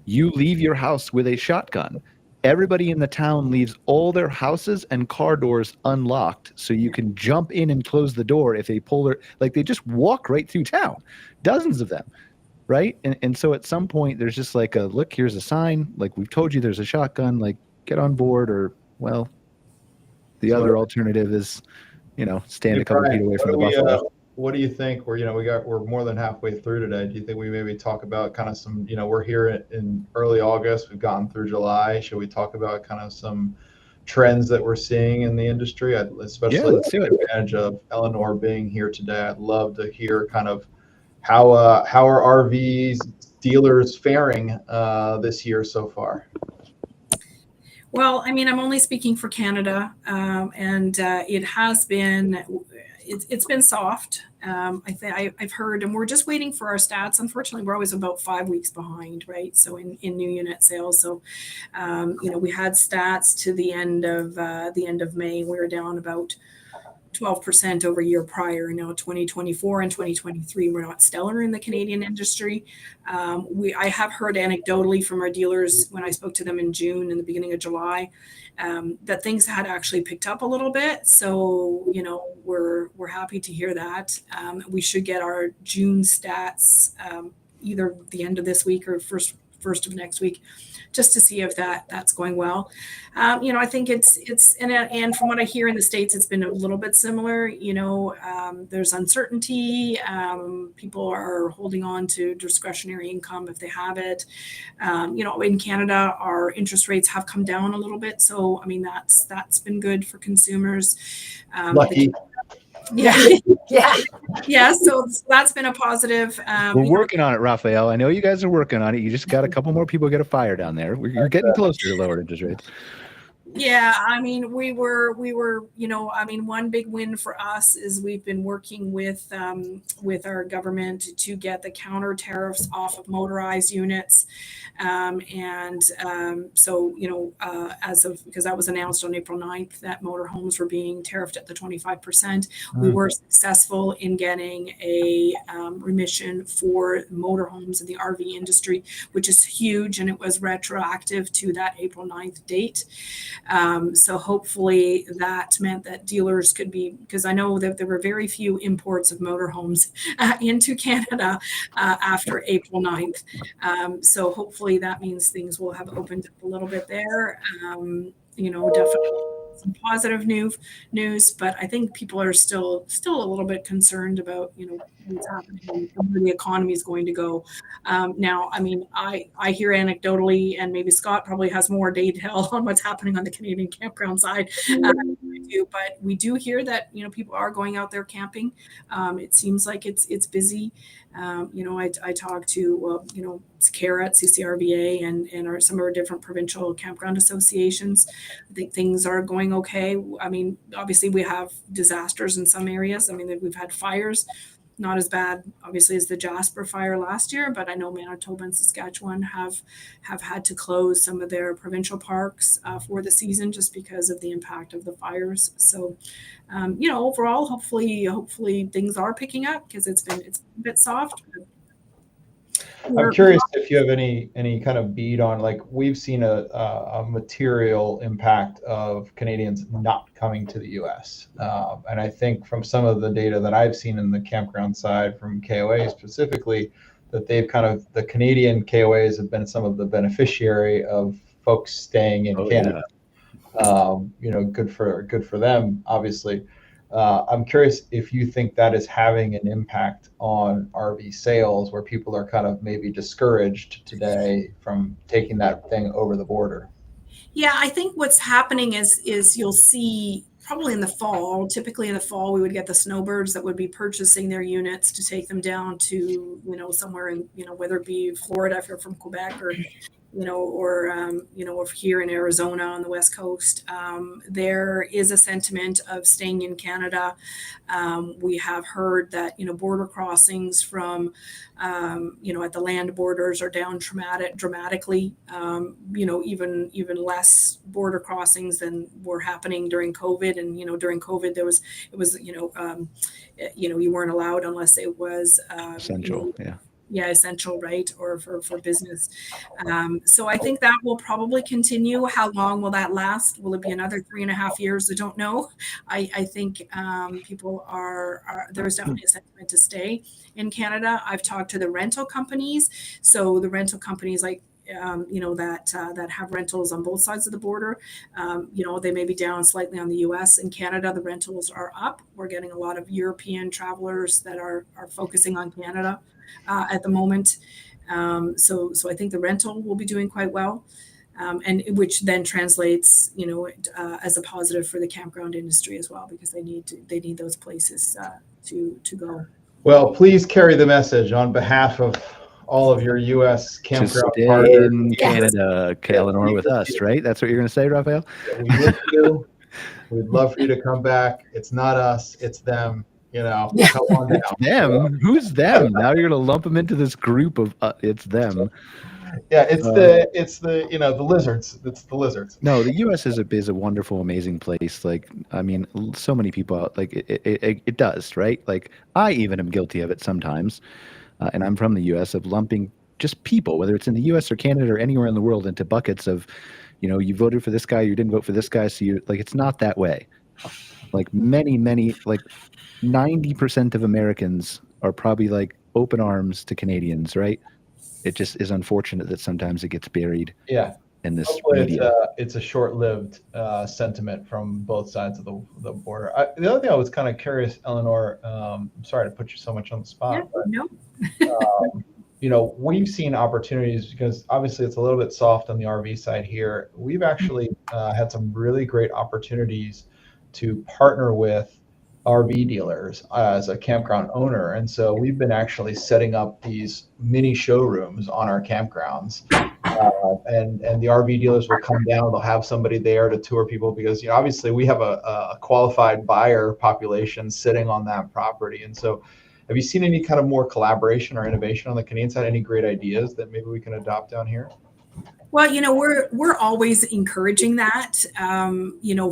you leave your house with a shotgun. Everybody in the town leaves all their houses and car doors unlocked so you can jump in and close the door if they pull they just walk right through town, dozens of them, right? And so at some point there's just like look, here's a sign, like we've told you there's a shotgun, like get on board, or well, the other alternative is, stand a couple feet away from the buffalo. What do you think? We're more than halfway through today. Do you think we maybe talk about kind of some, we're here in early August, we've gotten through July. Should we talk about kind of some trends that we're seeing in the industry? Especially let's do it. Advantage of Eleanor being here today. I'd love to hear kind of how are RVs dealers faring this year so far? Well, I'm only speaking for Canada, and it has been, it's been soft. I've heard, and we're just waiting for our stats. Unfortunately, we're always about 5 weeks behind, right? So in new unit sales. So, we had stats to the end of May. We were down about 12% over a year prior. Now 2024 and 2023 were not stellar in the Canadian industry. I have heard anecdotally from our dealers when I spoke to them in June and the beginning of July that things had actually picked up a little bit. So we're happy to hear that. We should get our June stats either the end of this week or first of next week, just to see if that's going well. I think it's and from what I hear in the States, it's been a little bit similar. There's uncertainty. People are holding on to discretionary income if they have it. In Canada, our interest rates have come down a little bit. So, that's been good for consumers. Lucky. Yeah. So that's been a positive. We're working on it, Raphael. I know you guys are working on it. You just got a couple more people get a fire down there. You're getting closer to lower interest rates. Yeah, we were, one big win for us is we've been working with our government to get the counter tariffs off of motorized units. Because that was announced on April 9th that motorhomes were being tariffed at the 25%. We were successful in getting a remission for motorhomes in the RV industry, which is huge, and it was retroactive to that April 9th date. So hopefully that meant that dealers could be, because I know that there were very few imports of motorhomes into Canada after April 9th. So hopefully that means things will have opened up a little bit there. Definitely some positive news, but I think people are still a little bit concerned about, what's happening and where the economy is going to go. Now, I hear anecdotally, and maybe Scott probably has more detail on what's happening on the Canadian campground side. we do, but we do hear that, people are going out there camping. It seems like it's busy. I talked to, CARA, CCRVA, and some of our different provincial campground associations. I think things are going okay. I mean, obviously we have disasters in some areas. I mean, we've had fires, not as bad, obviously, as the Jasper fire last year, but I know Manitoba and Saskatchewan have had to close some of their provincial parks for the season just because of the impact of the fires. So, overall, hopefully things are picking up because it's a bit soft. I'm curious if you have any kind of bead on, like, we've seen a material impact of Canadians not coming to the U.S. And I think from some of the data that I've seen in the campground side from KOA specifically, that the Canadian KOAs have been some of the beneficiary of folks staying in Canada. Yeah. Good for them, obviously. I'm curious if you think that is having an impact on RV sales, where people are kind of maybe discouraged today from taking that thing over the border. Yeah, I think what's happening is you'll see probably in the fall, typically in the fall, we would get the snowbirds that would be purchasing their units to take them down to, somewhere in, whether it be Florida, if you're from Quebec, or or here in Arizona on the West Coast. There is a sentiment of staying in Canada. We have heard that, border crossings from, at the land borders are down dramatically, even less border crossings than were happening during COVID. And, during COVID, you weren't allowed unless it was essential. Essential, right? Or for business. So I think that will probably continue. How long will that last? Will it be another 3.5 years? I don't know. I think people there's definitely a sentiment to stay in Canada. I've talked to the rental companies. So the rental companies that have rentals on both sides of the border, they may be down slightly on the US. In Canada, the rentals are up. We're getting a lot of European travelers that are focusing on Canada at the moment. So I think the rental will be doing quite well, and which then translates, as a positive for the campground industry as well, because they need those places to go. Well, please carry the message on behalf of all of your U.S. campground partners in Canada, Eleanor, with us, right? That's what you're going to say, Raphael? We miss you. We'd love for you to come back. It's not us, it's them. Come on down. Them? Who's them? Now you're going to lump them into this group of it's them. Yeah, it's the lizards. It's the lizards. No, the U.S. is a wonderful, amazing place. Like, I mean, so many people like it does, right? Like, I even am guilty of it sometimes. And I'm from the U.S. of lumping just people, whether it's in the U.S. or Canada or anywhere in the world, into buckets of, you voted for this guy, you didn't vote for this guy. So it's not that way. Like many, like 90% of Americans are probably like open arms to Canadians, right? It just is unfortunate that sometimes it gets buried. Yeah. In this hopefully media. It's a short-lived sentiment from both sides of the border. The other thing I was kind of curious, Eleanor, I'm sorry to put you so much on the spot. Yeah, no. We've seen opportunities because obviously it's a little bit soft on the RV side here. We've actually had some really great opportunities to partner with RV dealers as a campground owner. And so we've been actually setting up these mini showrooms on our campgrounds. And the RV dealers will come down, they'll have somebody there to tour people because obviously we have a qualified buyer population sitting on that property. And so have you seen any kind of more collaboration or innovation on the Canadian side? Any great ideas that maybe we can adopt down here? Well, we're always encouraging that,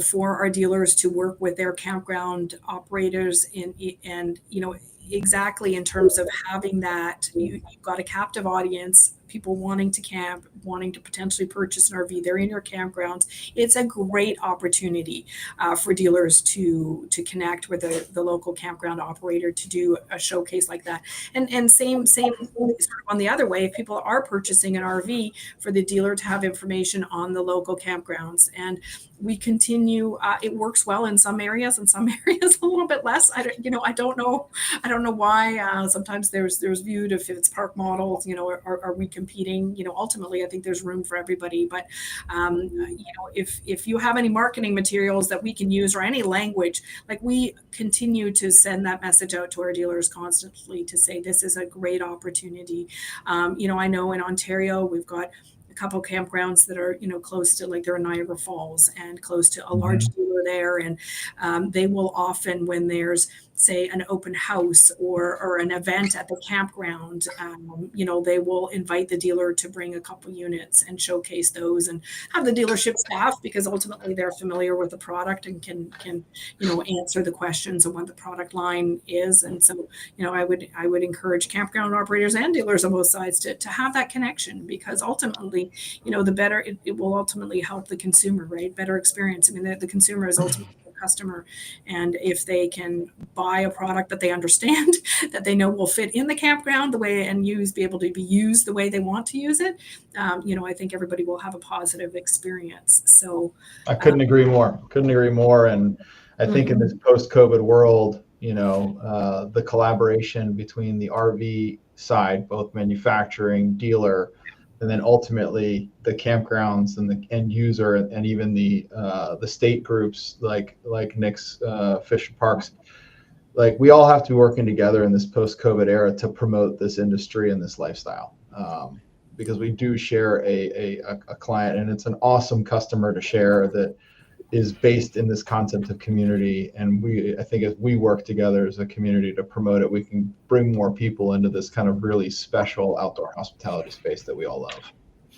for our dealers to work with their campground operators and exactly in terms of having that, you've got a captive audience, people wanting to camp, wanting to potentially purchase an RV. They're in your campgrounds. It's a great opportunity for dealers to connect with the local campground operator to do a showcase like that. And same sort of on the other way, if people are purchasing an RV, for the dealer to have information on the local campgrounds. And we continue. It works well in some areas, and some areas a little bit less. I don't know why. Sometimes there's viewed if it's park models. Are we competing. Ultimately, I think there's room for everybody. But if you have any marketing materials that we can use or any language, like we continue to send that message out to our dealers constantly to say this is a great opportunity. I know in Ontario we've got a couple campgrounds that are close to, like, they're in Niagara Falls and close to a large dealer there, and they will often, when there's, say, an open house or an event at the campground, they will invite the dealer to bring a couple units and showcase those, and have the dealership staff, because ultimately they're familiar with the product and can answer the questions of what the product line is. And so I would encourage campground operators and dealers on both sides to have that connection, because ultimately the better it will ultimately help the consumer, right? Better experience. I mean, the consumer is ultimately customer, and if they can buy a product that they understand, that they know will fit in the campground the way and be able to be used the way they want to use it, I think everybody will have a positive experience. So I couldn't agree more. And I think in this post-COVID world, the collaboration between the RV side, both manufacturing, dealer, and then ultimately the campgrounds and the end user, and even the state groups like Nick's Fish and Parks, like we all have to be working together in this post-COVID era to promote this industry and this lifestyle, because we do share a client, and it's an awesome customer to share that is based in this concept of community. And I think if we work together as a community to promote it, we can bring more people into this kind of really special outdoor hospitality space that we all love.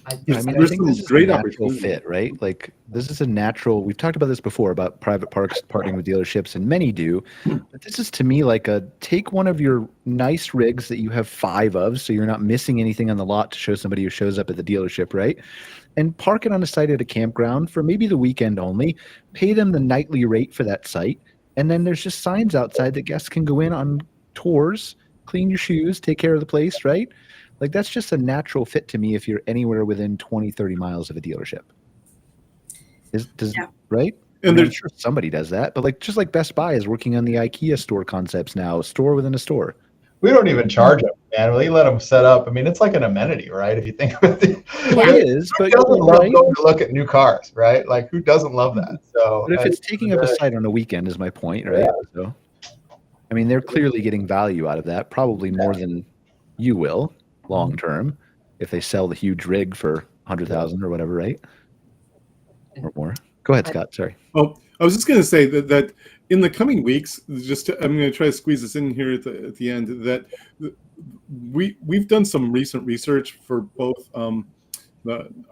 I think this is a natural fit, right? Like, this is a natural, we've talked about this before about private parks partnering with dealerships, and many do, but this is to me like take one of your nice rigs that you have 5 of, so you're not missing anything on the lot to show somebody who shows up at the dealership, right? And park it on a site at a campground for maybe the weekend only, pay them the nightly rate for that site, and then there's just signs outside that guests can go in on tours, clean your shoes, take care of the place, right? Like, that's just a natural fit to me if you're anywhere within 20, 30 miles of a dealership. Right? And I'm sure somebody does that, but just like Best Buy is working on the IKEA store concepts now, a store within a store. We don't even charge them, man. We let them set up. I mean, it's like an amenity, right? If you think about it. It is, but who doesn't love going to look at new cars, right? Like, who doesn't love that? So, but if it's taking up a site on a weekend, is my point, right? Yeah. So, I mean, they're clearly getting value out of that, probably more than you will long term, if they sell the huge rig for 100,000 or whatever, right? Or more. Go ahead, Scott. Sorry. Oh, I was just going to say that in the coming weeks, I'm going to try to squeeze this in here at the end, that we've done some recent research for both the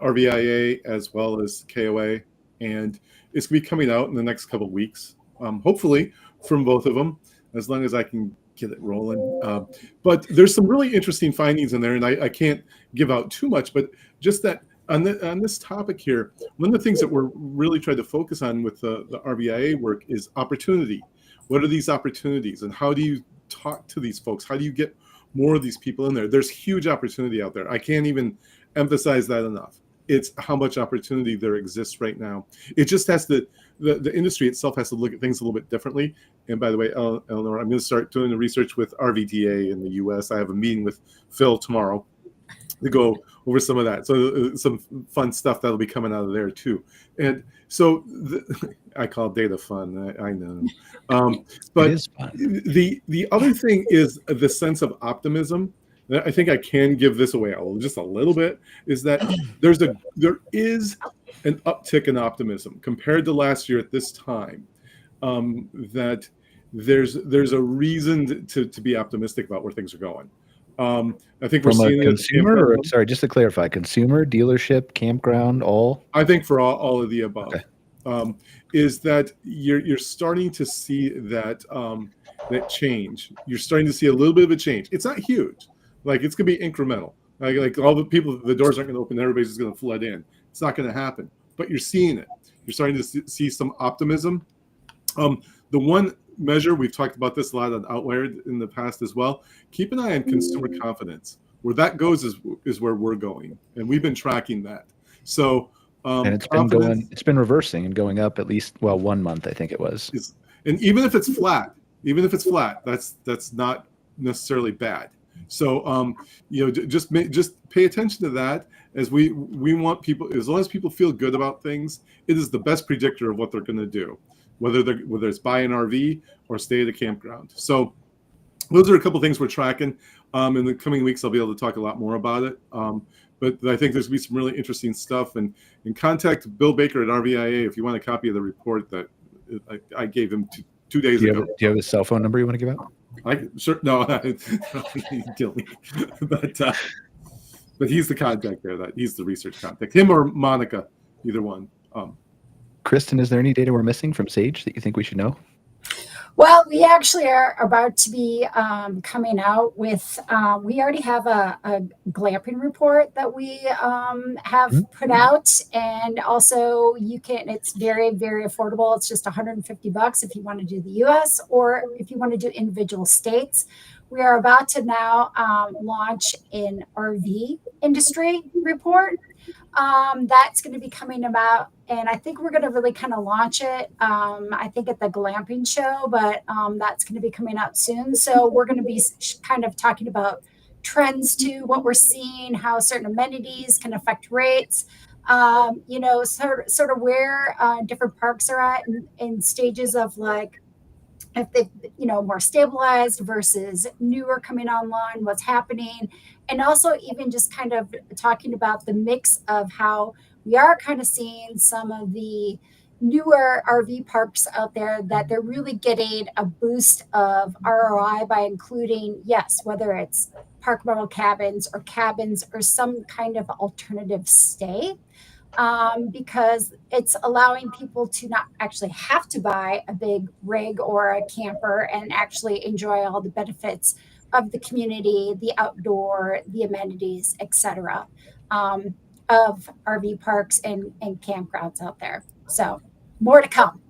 RVIA as well as KOA, and it's going to be coming out in the next couple of weeks, hopefully from both of them, as long as I can get it rolling. But there's some really interesting findings in there, and I can't give out too much, but just that on this topic here, one of the things that we're really trying to focus on with the RVIA work is opportunity. What are these opportunities, and how do you talk to these folks? How do you get more of these people in there? There's huge opportunity out there. I can't even emphasize that enough. It's how much opportunity there exists right now. It just has to, the industry itself has to look at things a little bit differently. And by the way, Eleanor, I'm going to start doing the research with RVDA in the US. I have a meeting with Phil tomorrow to go over some of that. So some fun stuff that'll be coming out of there too. And so I call data fun. I know. But it is fun. The other thing is the sense of optimism. I think I can give this away just a little bit, is that there is an uptick in optimism compared to last year at this time, that there's a reason to be optimistic about where things are going. I think we're seeing a consumer, or sorry, just to clarify, consumer, dealership, campground, all? I think for all of the above. Okay. Is that you're starting to see that that change. You're starting to see a little bit of a change. It's not huge. Like, it's going to be incremental. Like all the people, the doors aren't going to open. Everybody's just going to flood in. It's not going to happen. But you're seeing it. You're starting to see some optimism. The one measure, we've talked about this a lot on Outlier in the past as well. Keep an eye on consumer confidence. Where that goes is where we're going, and we've been tracking that. So and it's been reversing and going up at least 1 month, I think it was. And even if it's flat, that's not necessarily bad. So just pay attention to that. As we want people, as long as people feel good about things, it is the best predictor of what they're going to do, whether it's buy an RV or stay at a campground. So those are a couple of things we're tracking. In the coming weeks, I'll be able to talk a lot more about it. But I think there's going to be some really interesting stuff. And contact Bill Baker at RVIA if you want a copy of the report that I gave him 2 days ago. Do you have a cell phone number you want to give out? Sure. No, but he's the contact there. He's the research contact. Him or Monica, either one. Kristen, is there any data we're missing from Sage that you think we should know? Well, we actually are about to be coming out with, we already have a glamping report that we have put out. And also it's very, very affordable. It's just $150 if you want to do the US or if you want to do individual states. We are about to now launch an RV industry report. That's going to be coming about, and I think we're going to really kind of launch it, I think at the glamping show, but that's going to be coming out soon. So we're going to be kind of talking about trends too, what we're seeing, how certain amenities can affect rates, sort of where different parks are at in stages of like, if they, more stabilized versus newer coming online, what's happening. And also even just kind of talking about the mix of how we are kind of seeing some of the newer RV parks out there that they're really getting a boost of ROI by including, yes, whether it's park model cabins or some kind of alternative stay. Because it's allowing people to not actually have to buy a big rig or a camper and actually enjoy all the benefits of the community, the outdoor, the amenities, etc., of RV parks and campgrounds out there. So more to come.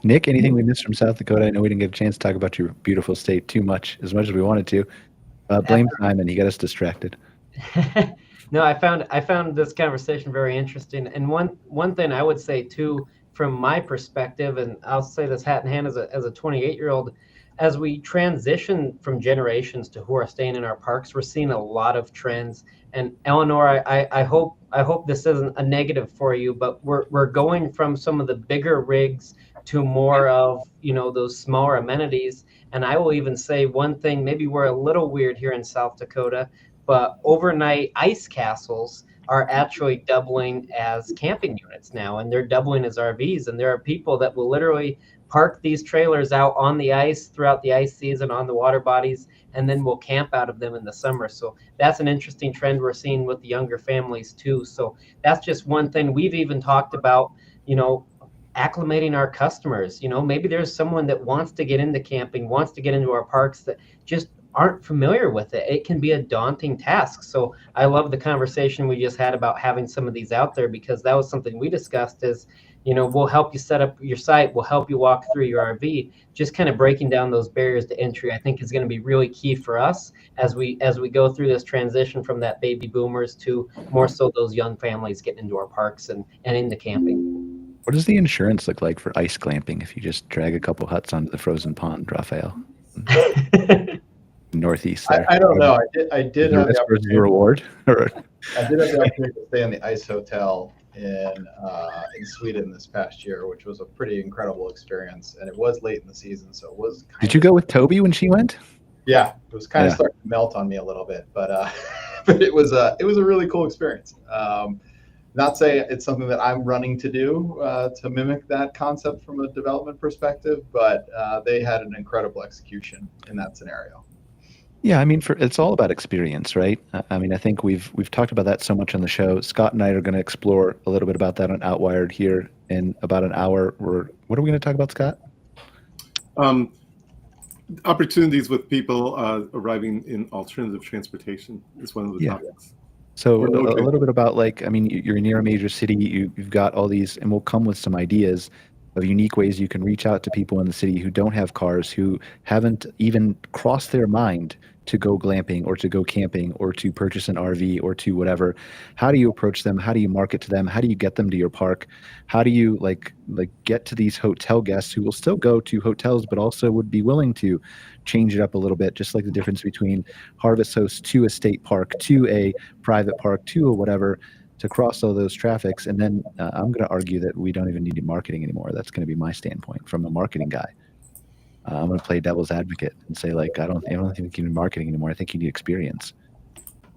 Nick, anything we missed from South Dakota? I know we didn't get a chance to talk about your beautiful state as much as we wanted to. Blame Simon. He got us distracted. No, I found this conversation very interesting. And one thing I would say too, from my perspective, and I'll say this hat in hand as a 28-year-old, as we transition from generations to who are staying in our parks, we're seeing a lot of trends. And Eleanor, I hope this isn't a negative for you, but we're going from some of the bigger rigs to more of those smaller amenities. And I will even say one thing, maybe we're a little weird here in South Dakota, but overnight ice castles are actually doubling as camping units now, and they're doubling as RVs. And there are people that will literally park these trailers out on the ice throughout the ice season on the water bodies, and then we'll camp out of them in the summer. So that's an interesting trend we're seeing with the younger families too. So that's just one thing. We've even talked about, acclimating our customers. Maybe there's someone that wants to get into camping, wants to get into our parks that just aren't familiar with it. It can be a daunting task. So I love the conversation we just had about having some of these out there, because that was something we discussed is, we'll help you set up your site, we'll help you walk through your RV. Just kind of breaking down those barriers to entry, I think is going to be really key for us as we go through this transition from that baby boomers to more so those young families getting into our parks and into camping. What does the insurance look like for ice glamping if you just drag a couple huts onto the frozen pond, Raphael? Northeast there. I don't know. I did have the opportunity. Reward. I did have the opportunity to stay in the ice hotel in Sweden this past year, which was a pretty incredible experience. And it was late in the season, so it was. Did you go with Toby when she went? Yeah, it was kind of starting to melt on me a little bit, but but it was a really cool experience. Not say it's something that I'm running to do to mimic that concept from a development perspective, but they had an incredible execution in that scenario. Yeah, I mean, it's all about experience, right? I mean, I think we've talked about that so much on the show. Scott and I are going to explore a little bit about that on Outwired here in about an hour. What are we going to talk about, Scott? Opportunities with people arriving in alternative transportation is one of the topics. So a little bit about, like, I mean, you're near a major city, you've got all these, and we'll come with some ideas, of unique ways you can reach out to people in the city who don't have cars, who haven't even crossed their mind to go glamping or to go camping or to purchase an RV or to whatever. How do you approach them? How do you market to them? How do you get them to your park? How do you like get to these hotel guests who will still go to hotels but also would be willing to change it up a little bit, just like the difference between Harvest Host to a state park to a private park to a whatever, to cross all those traffics. And then I'm going to argue that we don't even need marketing anymore. That's going to be my standpoint from a marketing guy. I'm going to play devil's advocate and say, like, I don't think you need marketing anymore. I think you need experience.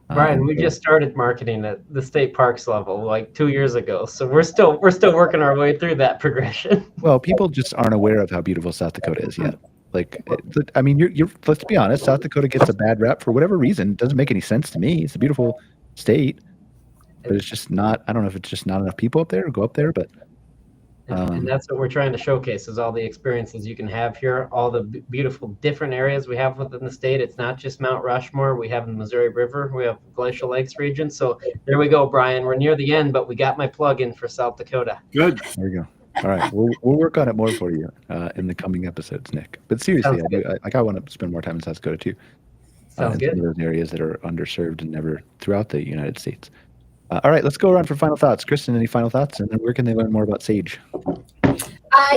Brian, we just started marketing at the state parks level like 2 years ago, so we're still working our way through that progression. Well, people just aren't aware of how beautiful South Dakota is yet. Like, I mean, you're let's be honest, South Dakota gets a bad rep for whatever reason. It doesn't make any sense to me. It's a beautiful state, but it's just not. I don't know if it's just not enough people up there to go up there, but. And that's what we're trying to showcase is all the experiences you can have here, all the beautiful different areas we have within the state. It's not just Mount Rushmore. We have the Missouri River. We have Glacial Lakes region. So there we go, Brian. We're near the end, but we got my plug in for South Dakota. Good. There we go. All right, we'll work on it more for you in the coming episodes, Nick. But seriously, I want to spend more time in South Dakota too. Sounds good. Some of those areas that are underserved and never throughout the United States. All right, let's go around for final thoughts. Kristen, any final thoughts? And then where can they learn more about Sage?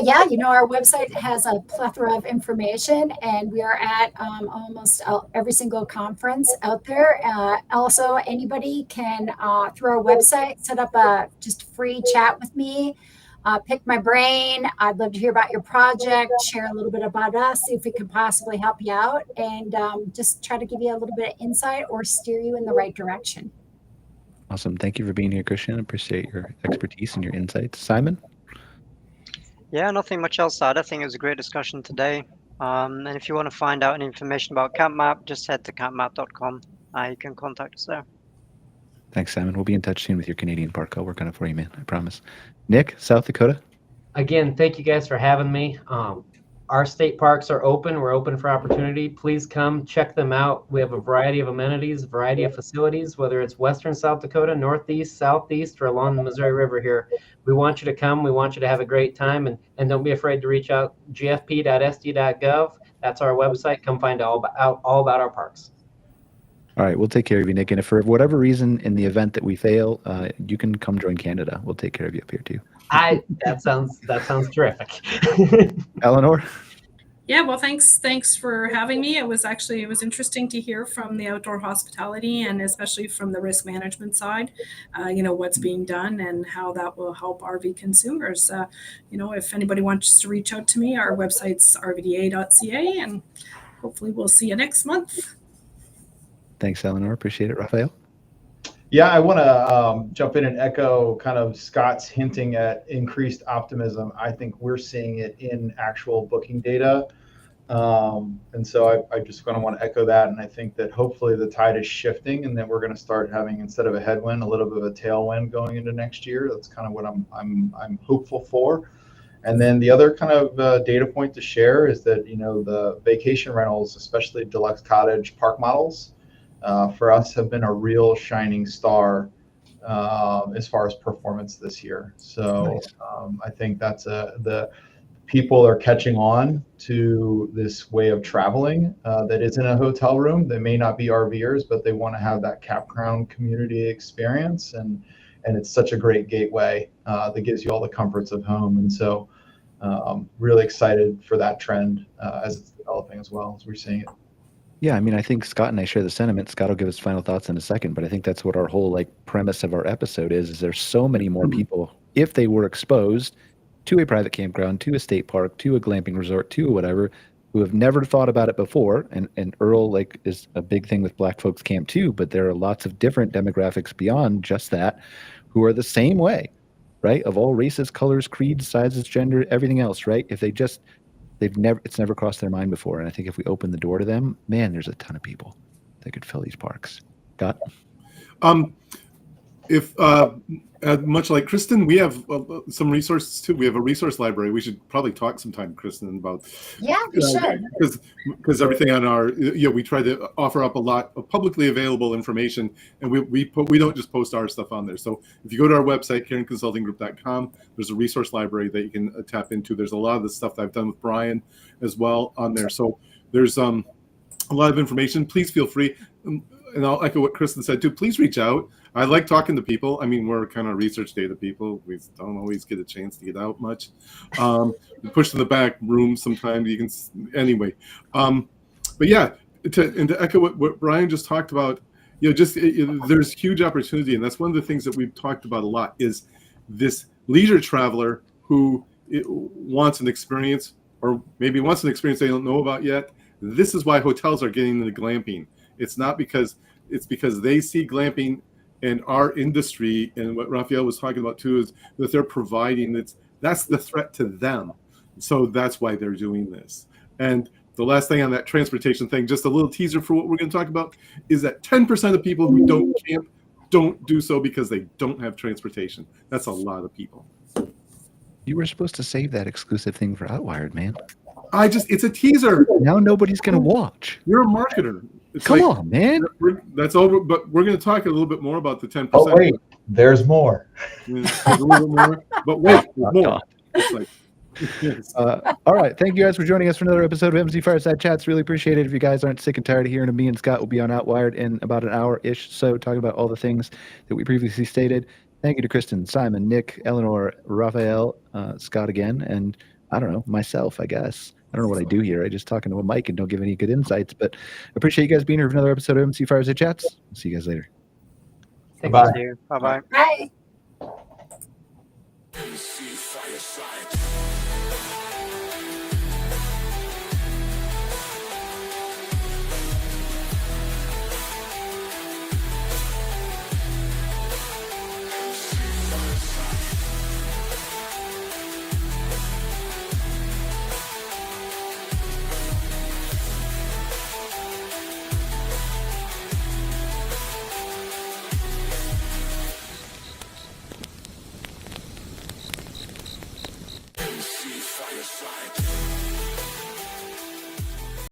Yeah, our website has a plethora of information, and we are at almost every single conference out there. Also, anybody can, through our website, set up a just free chat with me, pick my brain. I'd love to hear about your project, share a little bit about us, see if we could possibly help you out, and just try to give you a little bit of insight or steer you in the right direction. Awesome. Thank you for being here, Christian. Appreciate your expertise and your insights. Simon? Yeah, nothing much else to add. I think it was a great discussion today. And if you want to find out any information about CampMap, just head to campmap.com. You can contact us there. Thanks, Simon. We'll be in touch soon with your Canadian park. I'll work on it for you, man. I promise. Nick, South Dakota? Again, thank you guys for having me. Our state parks are open. We're open for opportunity. Please come check them out. We have a variety of amenities, variety of facilities, whether it's Western South Dakota, Northeast, Southeast, or along the Missouri River here. We want you to come. We want you to have a great time. And don't be afraid to reach out, gfp.sd.gov. That's our website. Come find out all about our parks. All right, we'll take care of you, Nick. And if for whatever reason, in the event that we fail, you can come join Canada. We'll take care of you up here too. That sounds terrific. Eleanor? Yeah, well, thanks for having me. It was interesting to hear from the outdoor hospitality and especially from the risk management side, what's being done and how that will help RV consumers. If anybody wants to reach out to me, our website's rvda.ca, and hopefully we'll see you next month. Thanks, Eleanor. Appreciate it. Raphael? Yeah, I want to jump in and echo kind of Scott's hinting at increased optimism. I think we're seeing it in actual booking data. And so I just kind of want to echo that. And I think that hopefully the tide is shifting and that we're going to start having, instead of a headwind, a little bit of a tailwind going into next year. That's kind of what I'm hopeful for. And then the other kind of data point to share is that, the vacation rentals, especially deluxe cottage park models, for us have been a real shining star as far as performance this year. So Nice. I think that's the people are catching on to this way of traveling that isn't a hotel room. They may not be RVers, but they want to have that campground community experience. And it's such a great gateway that gives you all the comforts of home. And so really excited for that trend as it's developing as well as we're seeing it. Yeah, I mean, I think Scott and I share the sentiment. Scott will give us final thoughts in a second, but I think that's what our whole premise of our episode is there's so many more people, if they were exposed to a private campground, to a state park, to a glamping resort, to whatever, who have never thought about it before. And Earl is a big thing with Black Folks Camp too, but there are lots of different demographics beyond just that who are the same way, right? Of all races, colors, creeds, sizes, gender, everything else, right? If it's never crossed their mind before. And I think if we open the door to them, man, there's a ton of people that could fill these parks. Scott? If much like Kristen, we have some resources too. We have a resource library. We should probably talk sometime, Kristen, about Yeah, we should. because everything on our we try to offer up a lot of publicly available information, and we don't just post our stuff on there. So if you go to our website, caringconsultinggroup.com, there's a resource library that you can tap into. There's a lot of the stuff that I've done with Brian as well on there. So there's a lot of information. Please feel free, and I'll echo what Kristen said too. Please reach out. I like talking to people. I mean, we're kind of research data people. We don't always get a chance to get out much. Pushed in the back room sometimes. You can anyway. But yeah, to echo what Brian just talked about, there's huge opportunity, and that's one of the things that we've talked about a lot is this leisure traveler who wants an experience, or maybe wants an experience they don't know about yet. This is why hotels are getting into glamping. It's because they see glamping in our industry, and what Raphael was talking about too is that they're providing that's the threat to them. So that's why they're doing this. And the last thing on that transportation thing, just a little teaser for what we're going to talk about, is that 10% of people who don't camp don't do so because they don't have transportation. That's a lot of people. You were supposed to save that exclusive thing for Outwired, man. It's a teaser. Now nobody's going to watch. You're a marketer. Come on, man. That's over. But we're going to talk a little bit more about the 10%. Oh, wait, there's more. Yeah, a little bit more. But wait, more. Yes. All right. Thank you guys for joining us for another episode of MC Fireside Chats. Really appreciate it. If you guys aren't sick and tired of hearing me and Scott, will be on Outwired in about an hour-ish. So talking about all the things that we previously stated. Thank you to Kristen, Simon, Nick, Eleanor, Raphael, Scott again, and I don't know, myself, I guess. I don't know what I do here. I just talk into a mic and don't give any good insights, but I appreciate you guys being here for another episode of MC Fireside Chats. See you guys later. Thank Bye. you. Bye-bye. Bye. MC Fireside.